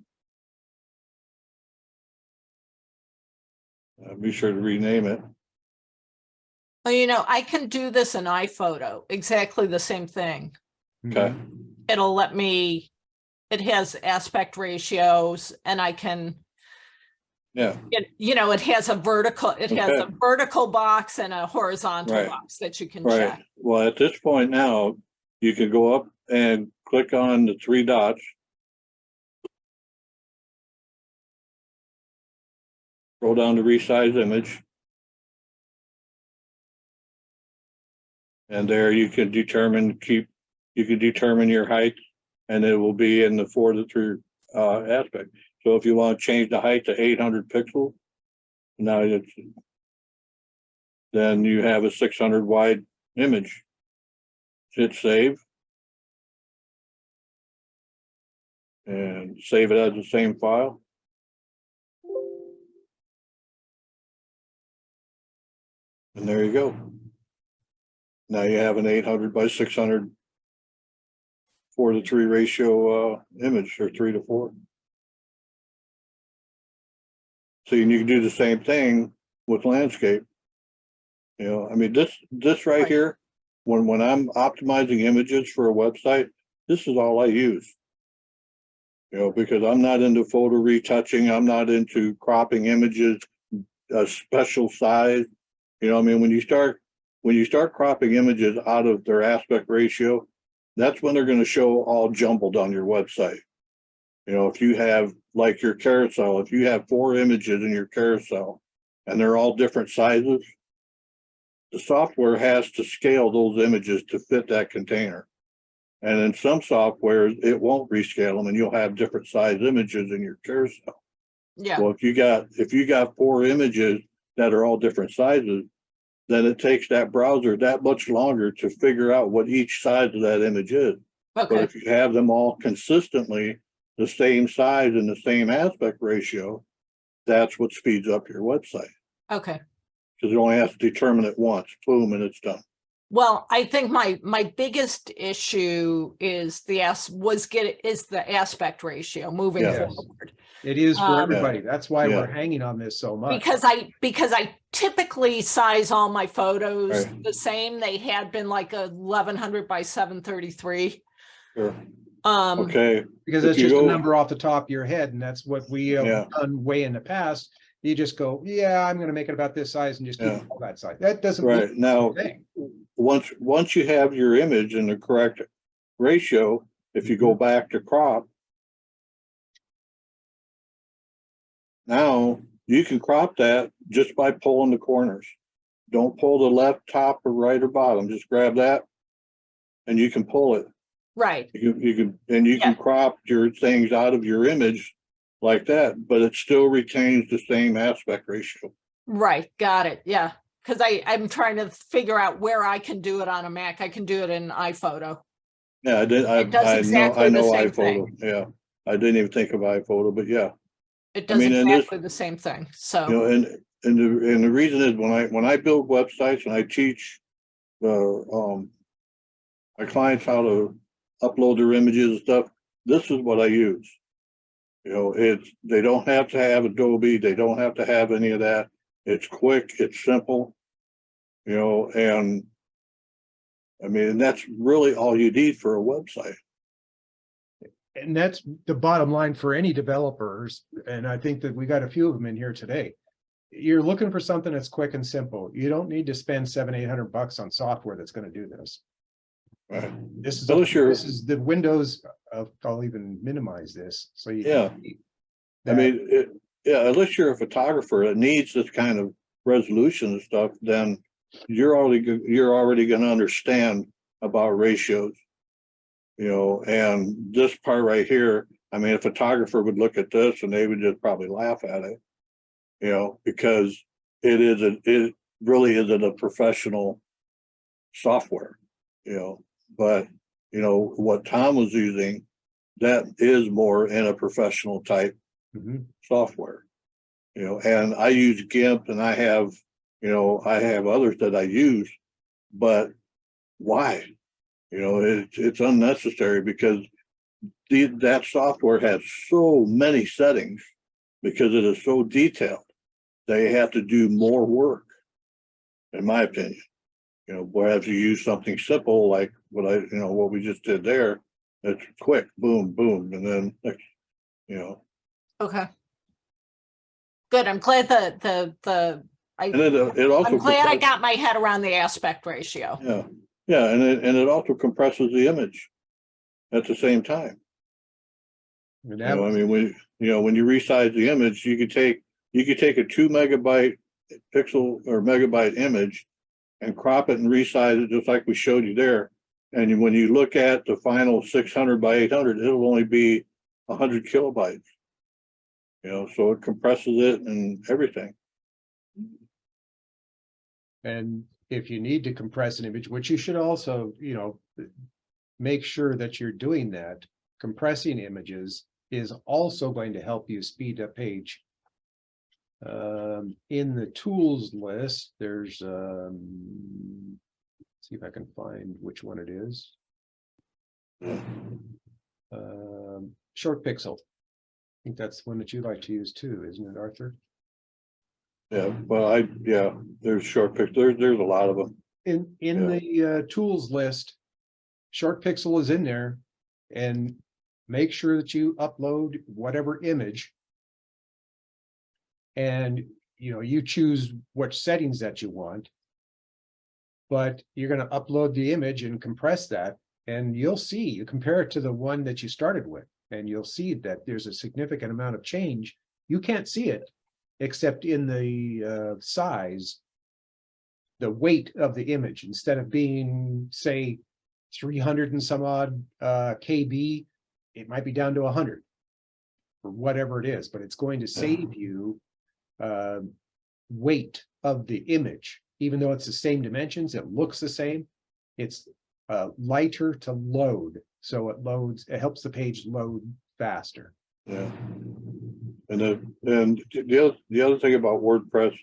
Be sure to rename it. Well, I can do this in iPhoto, exactly the same thing. Okay. It'll let me, it has aspect ratios and I can, Yeah. it has a vertical box and a horizontal Right. box that you can Right. check. Well, at this point now, you can go up and click on the 3 dots. Scroll down to resize image. And there you can determine your height and it will be in the 4:3 aspect. So if you want to change the height to 800 pixels, now then you have a 600 wide image. Hit save. And save it as the same file. And there you go. Now you have an 800 by 600 4:3 ratio image, or 3:4. So you can do the same thing with landscape. You know, I mean, this right Right. here, when I'm optimizing images for a website, this is all I use. You know, because I'm not into photo retouching, I'm not into cropping images a special size. You know, I mean, when you start cropping images out of their aspect ratio, that's when they're going to show all jumbled on your website. You know, if you have like your carousel, if you have 4 images in your carousel and they're all different sizes, the software has to scale those images to fit that container. And in some software, it won't rescale them and you'll have different size images in your carousel. Yeah, Well, if you got 4 images that are all different sizes, then it takes that browser that much longer to figure out what each size of that image is. But okay, if you have them all consistently the same size and the same aspect ratio, that's what speeds up your website. okay. Because it only has to determine it once, boom, and it's done. Well, I think my biggest issue is the aspect ratio moving Yeah. forward. It is for Um, everybody. That's why Yeah. we're hanging on this so much. Because I typically size all my photos Right. the same. They had been like 1100 by 733. Sure. Um, Okay, Because if that's you just a go- number off the top of your head, and that's what we have Yeah. done way in the past. You just go, yeah, I'm gonna make it about this size and just keep Yeah. it all that size. That doesn't mean right now, anything. once you have your image in the correct ratio, if you go back to crop, now you can crop that just by pulling the corners. Don't pull the left, top, or right, or bottom. Just grab that and you can pull it. right, You can crop your things out of your image like that, but it still retains the same aspect ratio. right, got it, yeah. Because I'm trying to figure out where I can do it on a Mac. I can do it in iPhoto. Yeah, It does I exactly the know same iPhoto. Yeah, I didn't even think of iPhoto, but yeah, It I does mean, and this- exactly the same thing, you so, know, and the reason is when I build websites and I teach my clients how to upload their images and stuff, this is what I use. You know, they don't have to have Adobe, they don't have to have any of that. It's quick, it's simple, you know, and I mean, and that's really all you need for a website. And that's the bottom line for any developers. And I think that we got a few of them in here today. You're looking for something that's quick and simple. You don't need to spend $700-800 on software that's going to do this. Right. This is, Unless you're- this is the Windows of, I'll even minimize this. So you. Yeah. I mean, unless you're a photographer that needs this kind of resolution and stuff, then you're already going to understand about ratios. You know, and this part right here, I mean, a photographer would look at this and they would just probably laugh at it. You know, because it really isn't a professional software, you know, but you know, what Tom was using, that is more in a professional type Mhm. software. You know, and I use GIMP and I have others that I use, but why? You know, it's unnecessary because that software has so many settings because it is so detailed. They have to do more work, in my opinion. You know, whereas you use something simple like what we just did there, it's quick, boom, boom, and then you know. okay. Good, I'm glad And it also I'm glad I got my head around the aspect ratio. Yeah, and it also compresses the image at the same time. And You that know, I was- mean, when you resize the image, you could take a 2 megabyte pixel or megabyte image and crop it and resize it just like we showed you there. And when you look at the final 600 by 800, it'll only be 100 kilobytes. You know, so it compresses it and everything. And if you need to compress an image, which you should also, make sure that you're doing that, compressing images is also going to help you speed up page In the tools list, there's, see if I can find which one it is. Short pixel. I think that's the one that you like to use too, isn't it, Arthur? Yeah, well, there's short pick, there's a lot of them. In the tools list, short pixel is in there, and make sure that you upload whatever image. And you choose which settings that you want. But you're going to upload the image and compress that, and you'll see, you compare it to the one that you started with, and you'll see that there's a significant amount of change. You can't see it except in the size, the weight of the image. Instead of being, say, 300 and some odd KB, it might be down to 100 or whatever it is, but it's going to save you weight of the image. Even though it's the same dimensions, it looks the same. It's lighter to load, so it helps the page load faster. Yeah. And the other thing about WordPress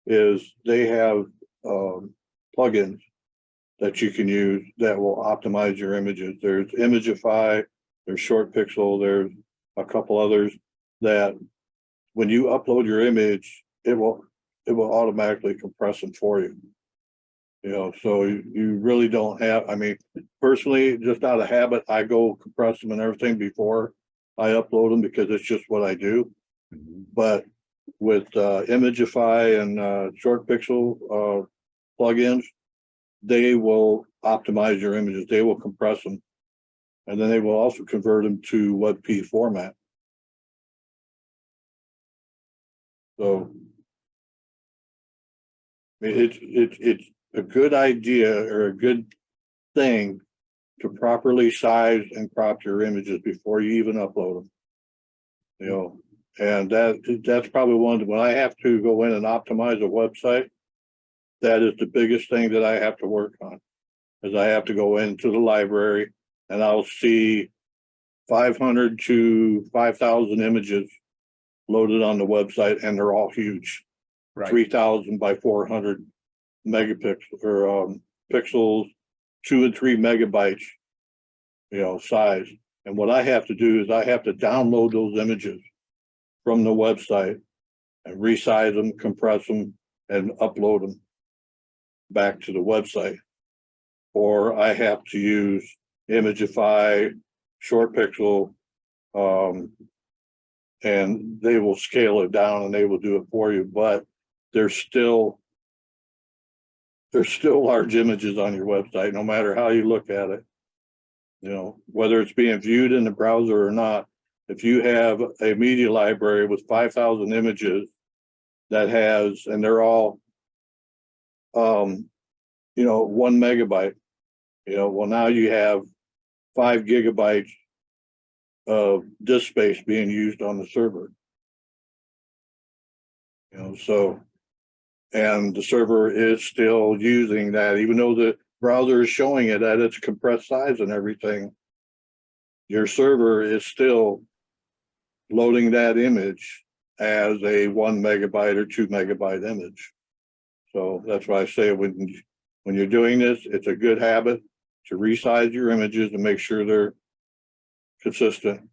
is they have plugins that you can use that will optimize your images. There's Imagify, there's Short Pixel, there's a couple others that when you upload your image, it will automatically compress them for you. So you really don't have, I mean, personally, just out of habit, I go compress them and everything before I upload them because it's just what I do. But with Imagify and Short Pixel plugins, they will optimize your images. They will compress them, and then they will also convert them to WebP format. So it's a good idea or a good thing to properly size and crop your images before you even upload them. And that's probably when I have to go in and optimize a website, that is the biggest thing that I have to work on, is I have to go into the library and I'll see 500 to 5,000 images loaded on the website, and they're all huge. Right. 3,000 by 400 megapixels or pixels, 2 and 3 megabytes, size. And what I have to do is I have to download those images from the website and resize them, compress them, and upload them back to the website. Or I have to use Imagify, Short Pixel, and they will scale it down and they will do it for you. But there's still large images on your website, no matter how you look at it. Whether it's being viewed in the browser or not, if you have a media library with 5,000 images that has, and they're all, 1 megabyte, well, now you have 5 gigabytes of disk space being used on the server. So, and the server is still using that, even though the browser is showing it at its compressed size and everything, your server is still loading that image as a 1 megabyte or 2 megabyte image. So that's why I say when you're doing this, it's a good habit to resize your images and make sure they're consistent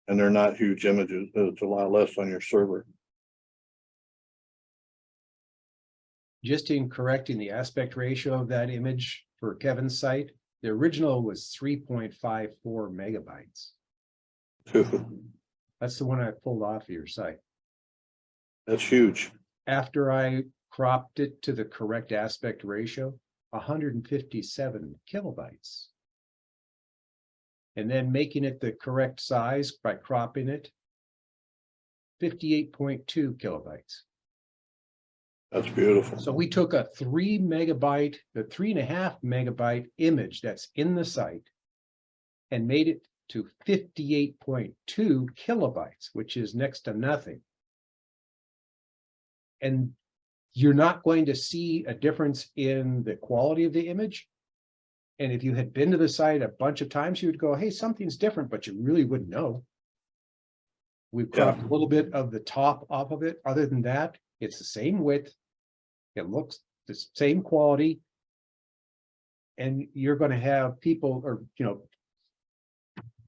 and they're not huge images. It's a lot less on your server. Just in correcting the aspect ratio of that image for Kevin's site, the original was 3.54 megabytes. That's the one I pulled off of your site. That's huge. After I cropped it to the correct aspect ratio, 157 kilobytes. And then making it the correct size by cropping it, 58.2 kilobytes. That's beautiful. So we took a 3.5 megabyte image that's in the site and made it to 58.2 kilobytes, which is next to nothing. And you're not going to see a difference in the quality of the image. And if you had been to the site a bunch of times, you would go, hey, something's different, but you really wouldn't know. We've cropped a little bit of the top off of it. Other than that, it's the same width. It looks the same quality. And you're gonna have people, or,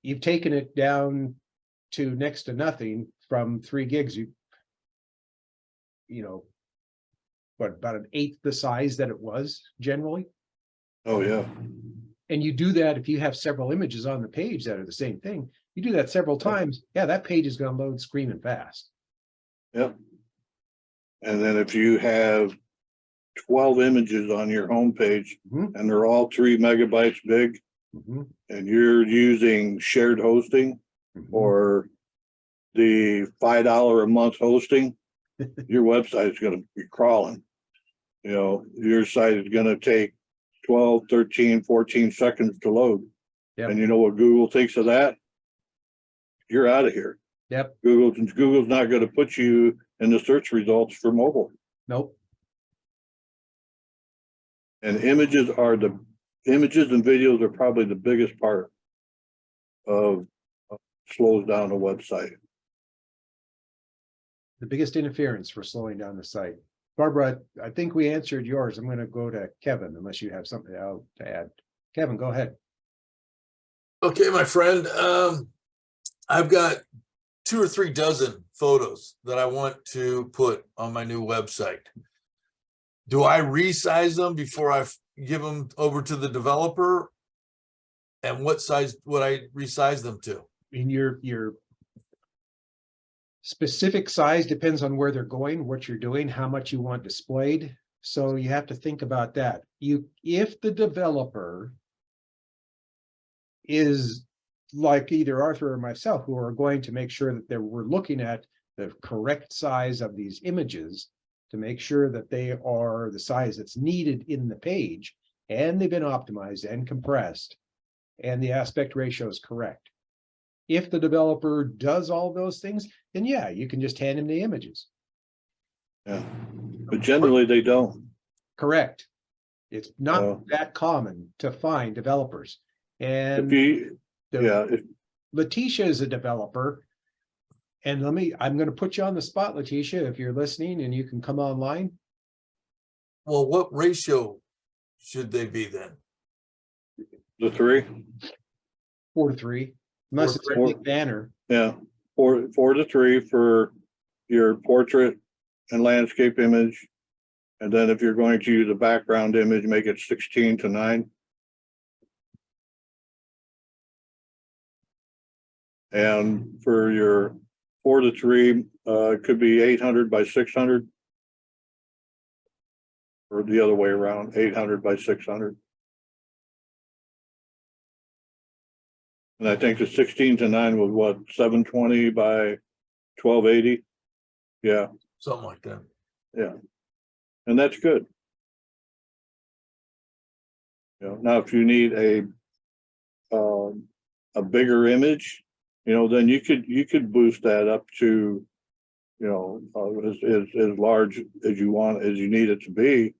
you've taken it down to next to nothing from 3 gigs. What, about an eighth the size that it was generally? Oh, yeah. And you do that if you have several images on the page that are the same thing. You do that several times, yeah, that page is gonna load screaming fast. Yep. And then if you have 12 images on your homepage Mhm. and they're all 3 megabytes big Mhm, and you're using shared hosting mhm. or the $5 a month hosting, your website is gonna be crawling. Your site is gonna take 12, 13, 14 seconds to load. Yep. And you know what Google thinks of that? You're out of here. Yep, Google's not gonna put you in the search results for mobile. nope, And images and videos are probably the biggest part of slows down a website. the biggest interference for slowing down the site. Barbara, I think we answered yours. I'm gonna go to Kevin unless you have something else to add. Kevin, go ahead. Okay, my friend, I've got 2 or 3 dozen photos that I want to put on my new website. Do I resize them before I give them over to the developer? And what size would I resize them to? In your specific size depends on where they're going, what you're doing, how much you want displayed. So you have to think about that. If the developer is like either Arthur or myself, who are going to make sure that we're looking at the correct size of these images to make sure that they are the size that's needed in the page, and they've been optimized and compressed, and the aspect ratio is correct. If the developer does all those things, then yeah, you can just hand him the images. Yeah. But generally they don't. Correct. It's not Oh. that common to find developers. If And you, yeah, Letitia is a developer. And I'm going to put you on the spot, Letitia, if you're listening and you can come online. Well, what ratio should they be then? the 3, 4:3, unless it's a 4:3. big banner. yeah, 4 to 3 for your portrait and landscape image. And then if you're going to use a background image, make it 16 to 9. And for your 4 to 3, it could be 800 by 600. Or the other way around, 800 by 600. And I think the 16 to 9 was what, 720 by 1280? Yeah, Something like that. and that's good. Now if you need a bigger image, then you could boost that up to, as large as you want, as you need it to be,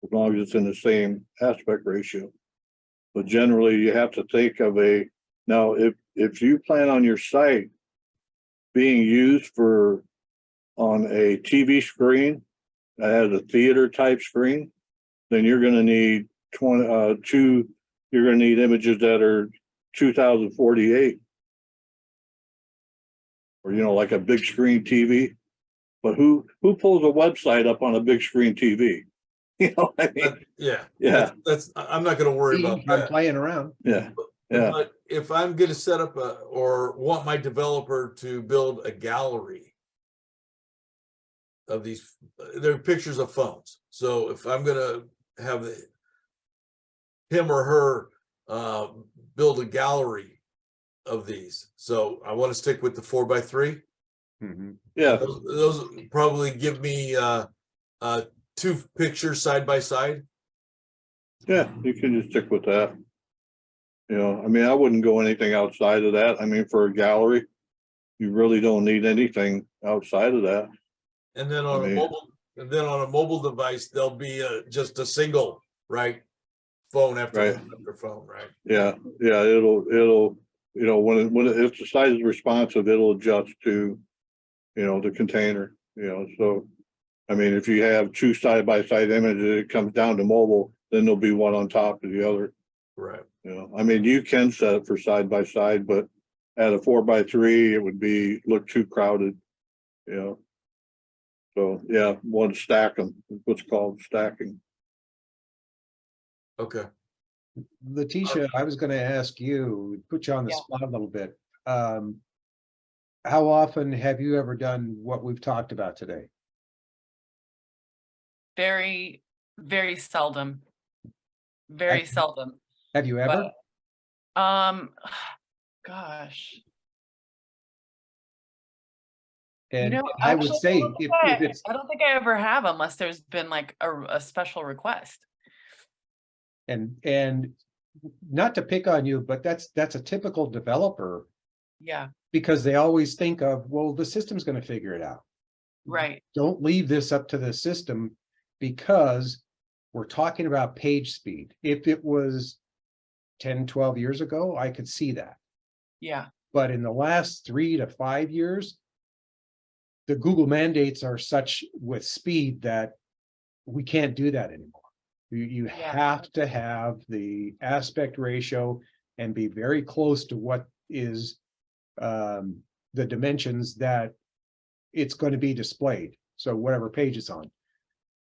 as long as it's in the same aspect ratio. But generally you have to think of now, if you plan on your site being used on a TV screen that has a theater type screen, then you're going to need you're going to need images that are 2048, or like a big screen TV. But who pulls a website up on a big screen TV? What I mean? Yeah. Yeah. That's I'm not going to worry about I'm that. playing around. Yeah, yeah, But if I'm going to set up or want my developer to build a gallery of these, they're pictures of phones. So if I'm going to have him or her build a gallery of these, so I want to stick with the 4x3. Mhm. yeah. Those probably give me 2 pictures side by side. Yeah, you can just stick with that. I mean, I wouldn't go anything outside of that. I mean, for a gallery, you really don't need anything outside of that. And then on a mobile device, there'll be just a single, right? Phone after phone, right? Yeah, it'll when it's the size responsive, it'll adjust to the container, so. I mean, if you have two side-by-side images, it comes down to mobile, then there'll be one on top of the other, Right. I mean, you can set it for side-by-side, but at a 4x3, it would look too crowded, So, yeah, one stack them, what's called stacking. Okay. Letitia, I was gonna ask you, put you on the Yeah. spot a little bit. How often have you ever done what we've talked about today? Very, very seldom. Very seldom. Have you ever? But, gosh, And know, I would actually, say if it's, I don't think I ever have unless there's been like a special request. and not to pick on you, but that's a typical developer, Yeah, because they always think of, well, the system's gonna figure it out. right. Don't leave this up to the system, because we're talking about page speed. If it was 10, 12 years ago, I could see that. Yeah, But in the last 3 to 5 years, the Google mandates are such with speed that we can't do that anymore. You Yeah. have to have the aspect ratio and be very close to what is the dimensions that it's going to be displayed. So whatever page it's on.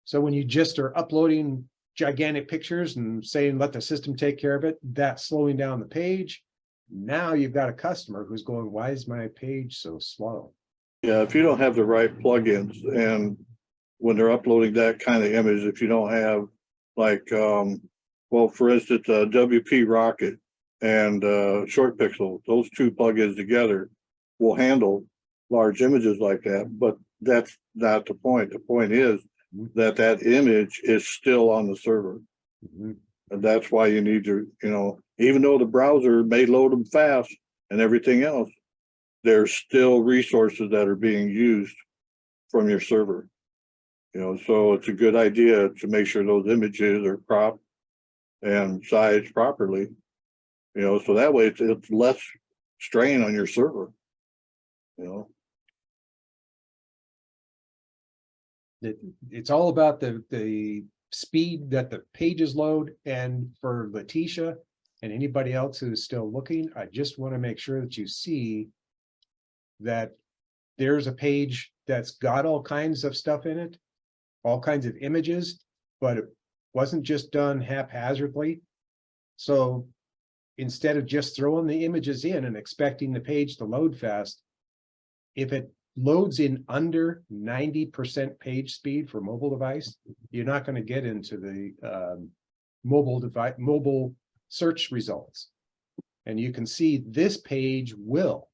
So when you just are uploading gigantic pictures and saying, let the system take care of it, that's slowing down the page. Now you've got a customer who's going, why is my page so slow? Yeah, if you don't have the right plugins, and when they're uploading that kind of image, if you don't have like, well, for instance, WP Rocket and Short Pixel, those two plugins together will handle large images like that, but that's not the point. The point is that image is still on the server. Mhm. And that's why you need to, even though the browser may load them fast and everything else, there's still resources that are being used from your server. So it's a good idea to make sure those images are cropped and sized properly. So that way it's less strain on your server. It's all about the speed that the pages load. And for Letitia and anybody else who's still looking, I just want to make sure that you see that there's a page that's got all kinds of stuff in it, all kinds of images, but it wasn't just done haphazardly. So instead of just throwing the images in and expecting the page to load fast, if it loads in under 90% page speed for mobile device, you're not going to get into the mobile search results. And you can see this page will.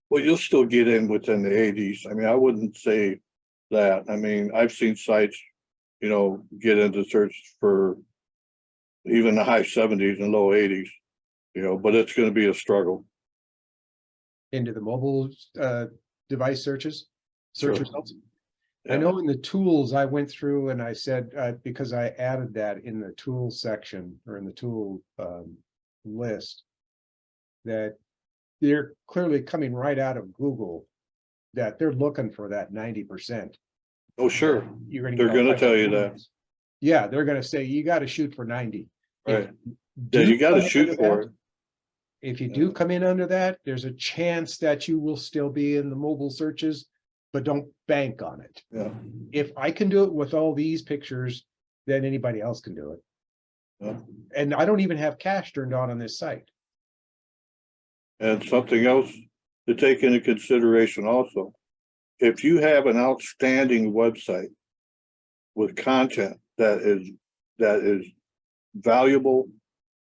Well, you'll still get in within the 80s. I mean, I wouldn't say that. I mean, I've seen sites, get into search for even the high 70s and low 80s, but it's going to be a struggle. Into the mobile device search Sure. results. Yeah. I know in the tools I went through and I said, because I added that in the tool section or in the tool list, that they're clearly coming right out of Google, that they're looking for that 90%. Oh, sure. You're gonna They're get all gonna kinds tell of you that. rules. Yeah, they're gonna say you got to shoot for 90. If Right. Yeah, you got to come shoot under for that- it. If you do come in under that, there's a chance that you will still be in the mobile searches, but don't bank on it. Yeah. If I can do it with all these pictures, then anybody else can do it. Yeah. And I don't even have cache turned on this site. And something else to take into consideration also, if you have an outstanding website with content that is valuable,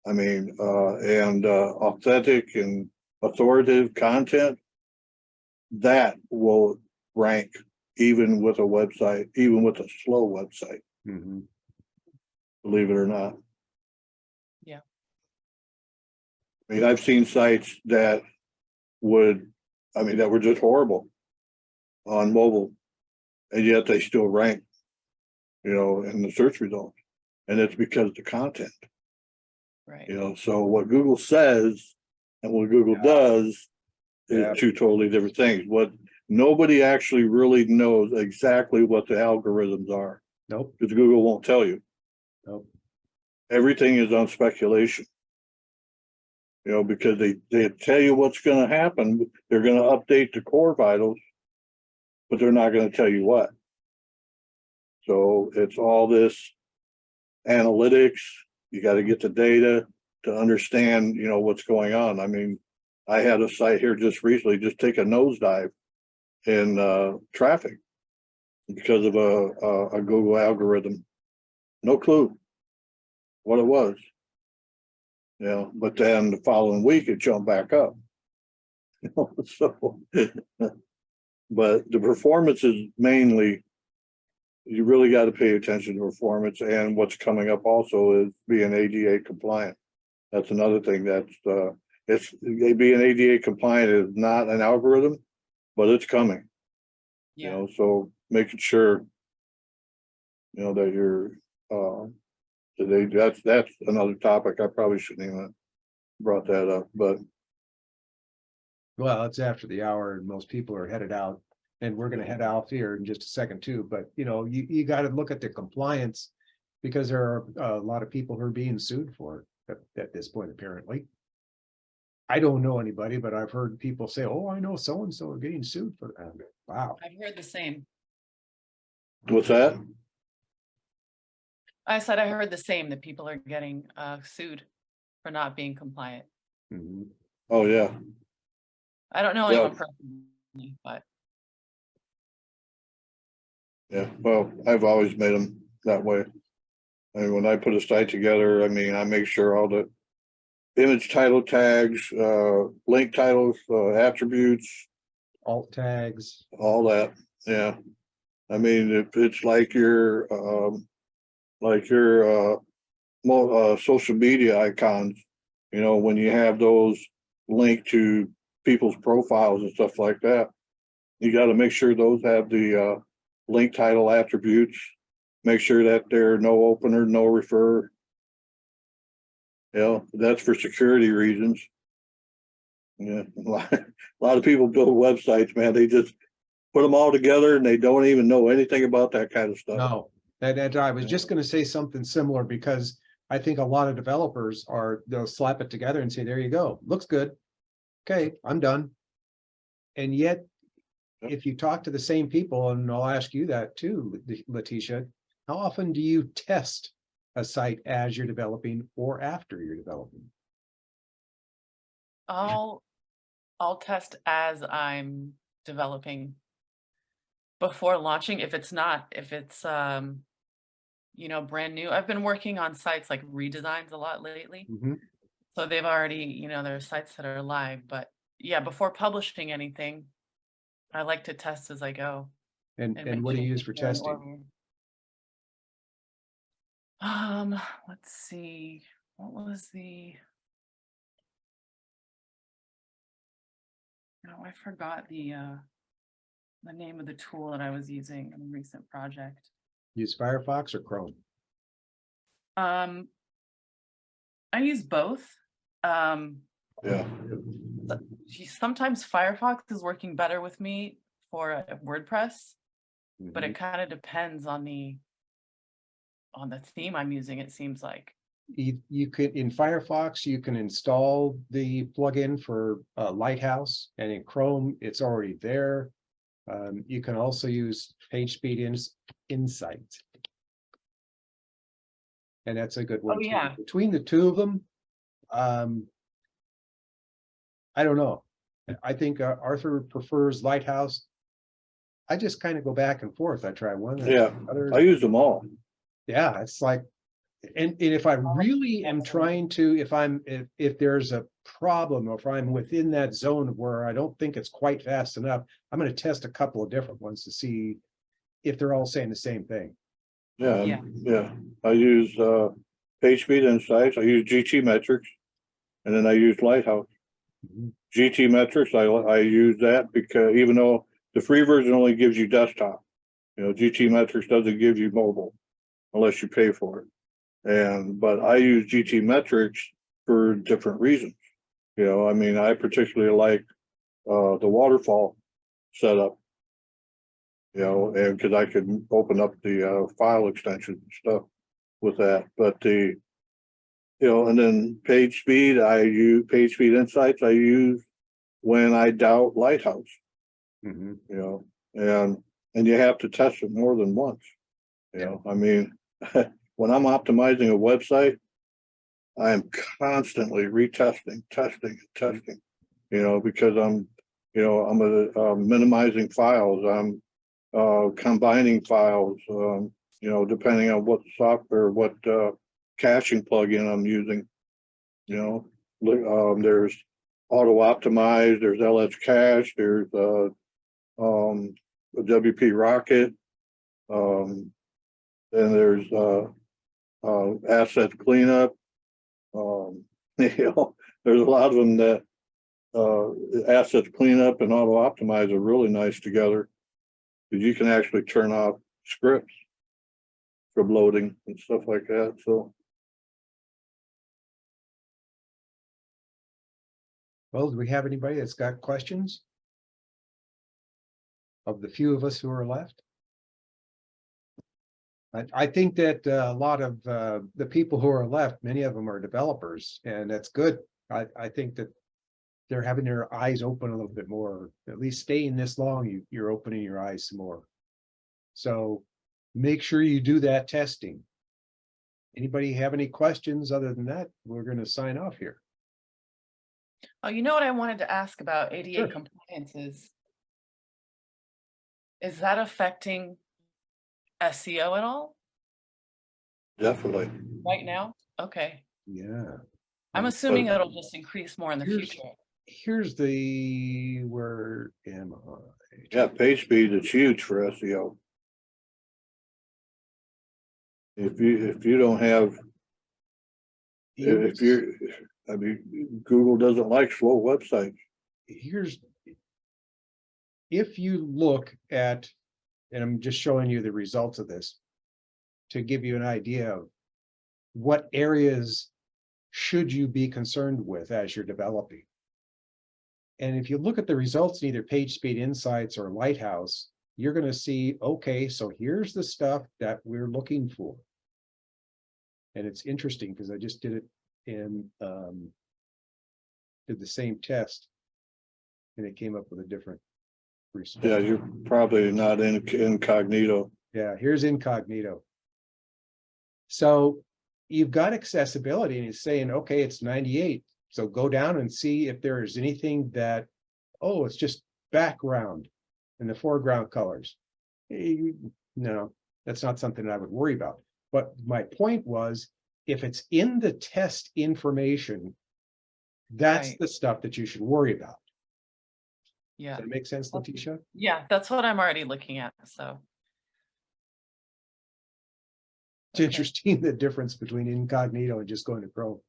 I mean, and authentic and authoritative content, that will rank even with a website, even with a slow website, believe it or not. Yeah. I mean, I've seen sites that were just horrible on mobile, and yet they still rank, in the search results. And it's because the content, Right. so what Google says and what Google does is Yeah. two totally different things. What nobody actually really knows exactly what the algorithms are, Nope, because Google won't tell you. nope. Everything is on speculation. You know, because they tell you what's gonna happen, they're gonna update the core vitals, but they're not gonna tell you what. So it's all this analytics, you gotta get the data to understand, you know, what's going on. I mean, I had a site here just recently, just take a nosedive in traffic because of a Google algorithm. No clue what it was. You know, but then the following week it jumped back up. You know, so, but the performance is mainly, you really got to pay attention to performance, and what's coming up also is being ADA compliant. That's another thing that's, it's being ADA compliant is not an algorithm, but it's coming. You Yeah, know, so making sure, you know, that you're, that's another topic. I probably shouldn't even brought that up, but Well, it's after the hour and most people are headed out, and we're gonna head out here in just a second too, but you know, you gotta look at the compliance. Because there are a lot of people who are being sued for it at this point, apparently. I don't know anybody, but I've heard people say, oh, I know so-and-so are getting sued for that. Wow, I've heard the same. what's that? I said I heard the same, that people are getting sued for not being compliant. Mhm. Oh, yeah. I don't know Yeah. anyone personally, but Yeah, well, I've always made them that way. I mean, when I put a site together, I mean, I make sure all the image title tags, link titles, attributes, Alt tags. all that, yeah. I mean, if it's like your social media icons, you know, when you have those linked to people's profiles and stuff like that, you got to make sure those have the link title attributes. Make sure that they're no opener, no refer. You know, that's for security reasons. Yeah, a lot of people build websites, man. They just put them all together and they don't even know anything about that kind of stuff. No, that I was just gonna say something similar because I think a lot of developers they'll slap it together and say, there you go, looks good. Okay, I'm done. And yet, Yep. if you talk to the same people, and I'll ask you that too, Letitia, how often do you test a site as you're developing or after you're developing? I'll test as I'm developing before launching. If it's you know, brand new. I've been working on sites like redesigns a lot lately. Mhm. So they've already, you know, there are sites that are live, but yeah, before publishing anything, I like to test as I go And and make what do sure you use things for are in testing? order. Let's see. What was I forgot the name of the tool that I was using in a recent project. Use Firefox or Chrome? I use both. Yeah, Sometimes Firefox is working better with me for WordPress, but Mhm. it kind of depends on the theme I'm using, it seems like. You could, in Firefox, you can install the plugin for Lighthouse, and in Chrome, it's already there. You can also use PageSpeed Insight. And that's a good one Oh, too. yeah. Between the two of them, I don't know. I think Arthur prefers Lighthouse. I just kind of go back and forth. I try one. yeah, Other. I use them all. Yeah, it's like, and if I really am trying to, if there's a problem, or if I'm within that zone where I don't think it's quite fast enough, I'm going to test a couple of different ones to see if they're all saying the same thing. Yeah, Yeah. yeah. I use PageSpeed Insights. I use GTmetrix, and then I use Lighthouse. Mhm. GTmetrix, I use that because even though the free version only gives you desktop, you know, GTmetrix doesn't give you mobile unless you pay for it. But I use GTmetrix for different reasons. You know, I mean, I particularly like the waterfall setup. You know, and because I could open up the file extension and stuff with that, but the, you know, and then page speed, I use page speed insights I use when I doubt Lighthouse, Mhm. you know, and you have to test it more than once. You know, I mean, when I'm optimizing a website, I am constantly retesting, testing, you know, because I'm minimizing files, I'm combining files, you know, depending on what software, what caching plugin I'm using. You know, there's auto optimize, there's LS cache, there's WP Rocket, then there's asset cleanup. You know, there's a lot of them that assets cleanup and auto optimize are really nice together. Because you can actually turn off scripts from loading and stuff like that, so. Well, do we have anybody that's got questions? Of the few of us who are left? I think that a lot of the people who are left, many of them are developers, and that's good. I think that they're having their eyes open a little bit more, at least staying this long, you're opening your eyes some more. So make sure you do that testing. Anybody have any questions? Other than that, we're going to sign off here. Oh, you know what I wanted to ask about ADA Sure. compliance is that affecting SEO at all Definitely. right now? Okay. Yeah. I'm Mm, assuming it'll just increase more in the Here's- future. Here's the, where am I? Yeah, page speed is huge for SEO. If you don't have, if you're, I mean, Google doesn't like slow websites. Here's, if you look at, and I'm just showing you the results of this to give you an idea of what areas should you be concerned with as you're developing. And if you look at the results in either PageSpeed Insights or Lighthouse, you're going to see, okay, so here's the stuff that we're looking for. And it's interesting because I just did it in, did the same test and it came up with a different response. Yeah, you're probably not in incognito. Yeah, here's incognito. So you've got accessibility and it's saying, okay, it's 98. So go down and see if there's anything that, oh, it's just background and the foreground colors. No, that's not something that I would worry about. But my point was, if it's in the test information, that's Right. the stuff that you should worry about. Yeah. Does that make sense, Letitia? Yeah, that's what I'm already looking at. So It's Okay. interesting, the difference between incognito and just going to Chrome.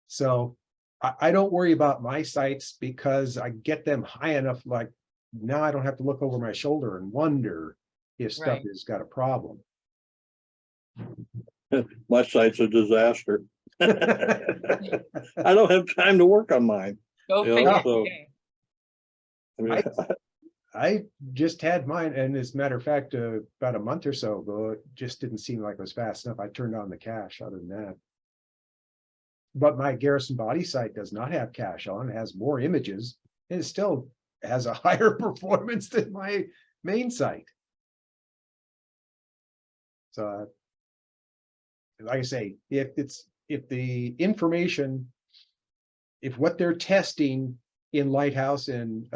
So I don't worry about my sites because I get them high enough, like now I don't have to look over my shoulder and wonder if stuff Right. has got a problem. My site's a disaster. I don't have time to work on mine. Go Yeah, figure. so- Okay. I mean, I just had mine, and as a matter of fact, about a month or so ago, it just didn't seem like it was fast enough. I turned on the cache other than that. But my Garrison Body site does not have cache on, it has more images, and it still has a higher performance than my main site. So, like I say, if the information, if what they're testing in Lighthouse and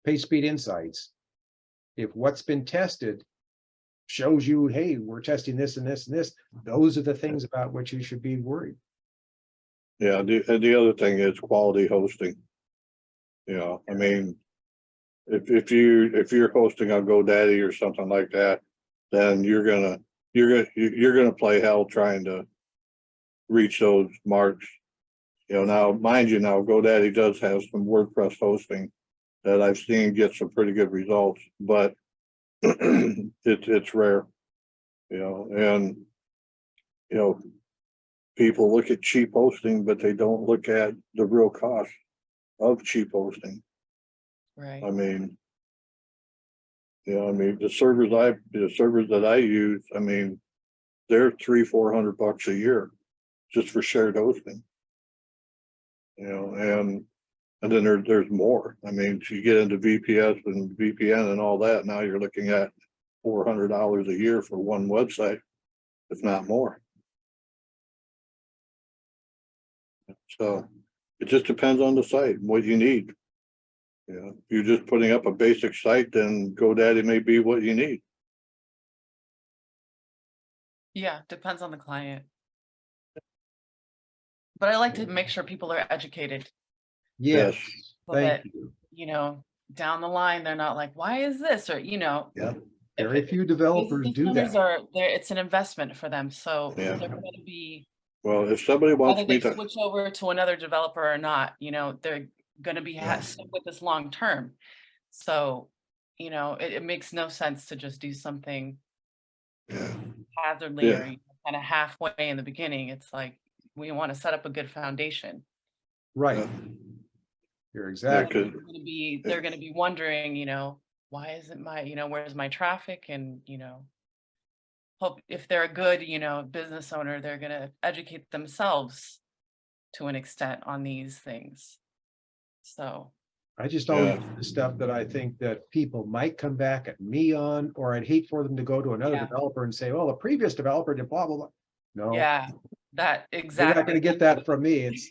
PageSpeed Insights, if what's been tested shows you, hey, we're testing this and this and this, those are the things about which you should be worried. Yeah, the other thing is quality hosting. You know, I mean, if you're hosting on GoDaddy or something like that, then you're gonna play hell trying to reach those marks. You know, now mind you, now GoDaddy does have some WordPress hosting that I've seen get some pretty good results, but it's rare. You know, and you know, people look at cheap hosting, but they don't look at the real cost of cheap hosting. Right. I mean. Yeah, I mean, the servers that I use, I mean, they're $300-400 a year just for shared hosting. You know, and then there's more. I mean, you get into VPS and VPN and all that, now you're looking at $400 a year for one website, if not more. So it just depends on the site, what you need. You know, if you're just putting up a basic site, then GoDaddy may be what you need. Yeah, depends on the client. But I like to make sure people are educated, Yes, so thank that, you. you know, down the line, they're not like, why is this? Or, you know. Yep. if Very it- few because developers these do numbers that. are there, it's an investment for them, so Yeah. they're gonna be, Well, if somebody wants whether me they to, switch over to another developer or not, you know, they're gonna be stuck with this long term. So, you know, it makes no sense to just do something yeah, hazardly or Yeah. kind of halfway in the beginning. It's like, we want to set up a good foundation. Right. yeah, You're yeah, exactly. cause, They're gonna be wondering, you know, why isn't my, you know, where's my traffic? And, you know, hope if they're a good, you know, business owner, they're gonna educate themselves to an extent on these things. So, I just always Yeah. do the stuff that I think that people might come back at me on, or I'd hate for them to go to another Yeah. developer and say, well, the previous developer did blah, blah, blah. No, yeah, that you're not exactly. gonna get that from me. It's,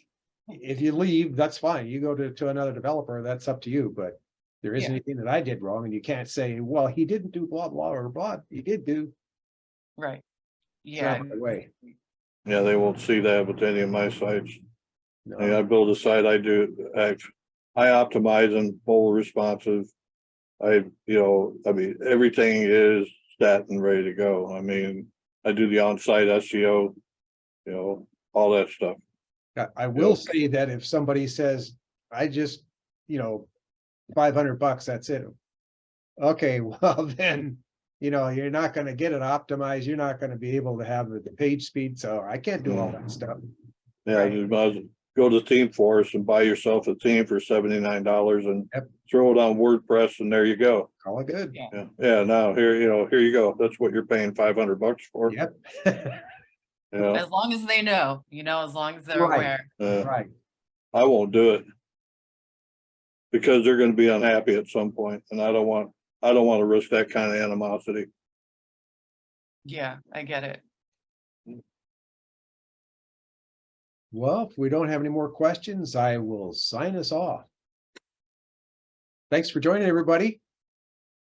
if you leave, that's fine. You go to another developer, that's up to you, but there isn't Yeah. anything that I did wrong, and you can't say, well, he didn't do blah, blah, or blah. He did do. Right. It's not Yeah. my way. yeah, they won't see that with any of my sites. I mean, No, I build a site, I optimize and mobile responsive. I mean, everything is stat and ready to go. I mean, I do the on-site SEO, all that stuff. I will Yep. say that if somebody says, I just, $500, that's it. Okay, well, then, you're not gonna get it optimized. You're not gonna be able to have the page speed, so I can't do all that stuff. Yeah, Right. you might as well go to ThemeForest and buy yourself a theme for $79 and Yep. throw it on WordPress and there you go. Call it good. Yeah. Yeah, now here you go. That's what you're paying $500 for. Yep. You know, As long as they know, you know, as long as they're Right. aware. Right. I won't do it. Because they're gonna be unhappy at some point, and I don't want to risk that kind of animosity. Yeah, I get it. Well, if we don't have any more questions, I will sign us off. Thanks for joining, everybody.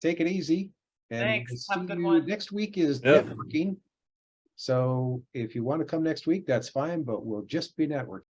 Take it easy. And Thanks. we'll Have a see good you- one. Next week is Yeah. networking. So if you want to come next week, that's fine, but we'll just be networking.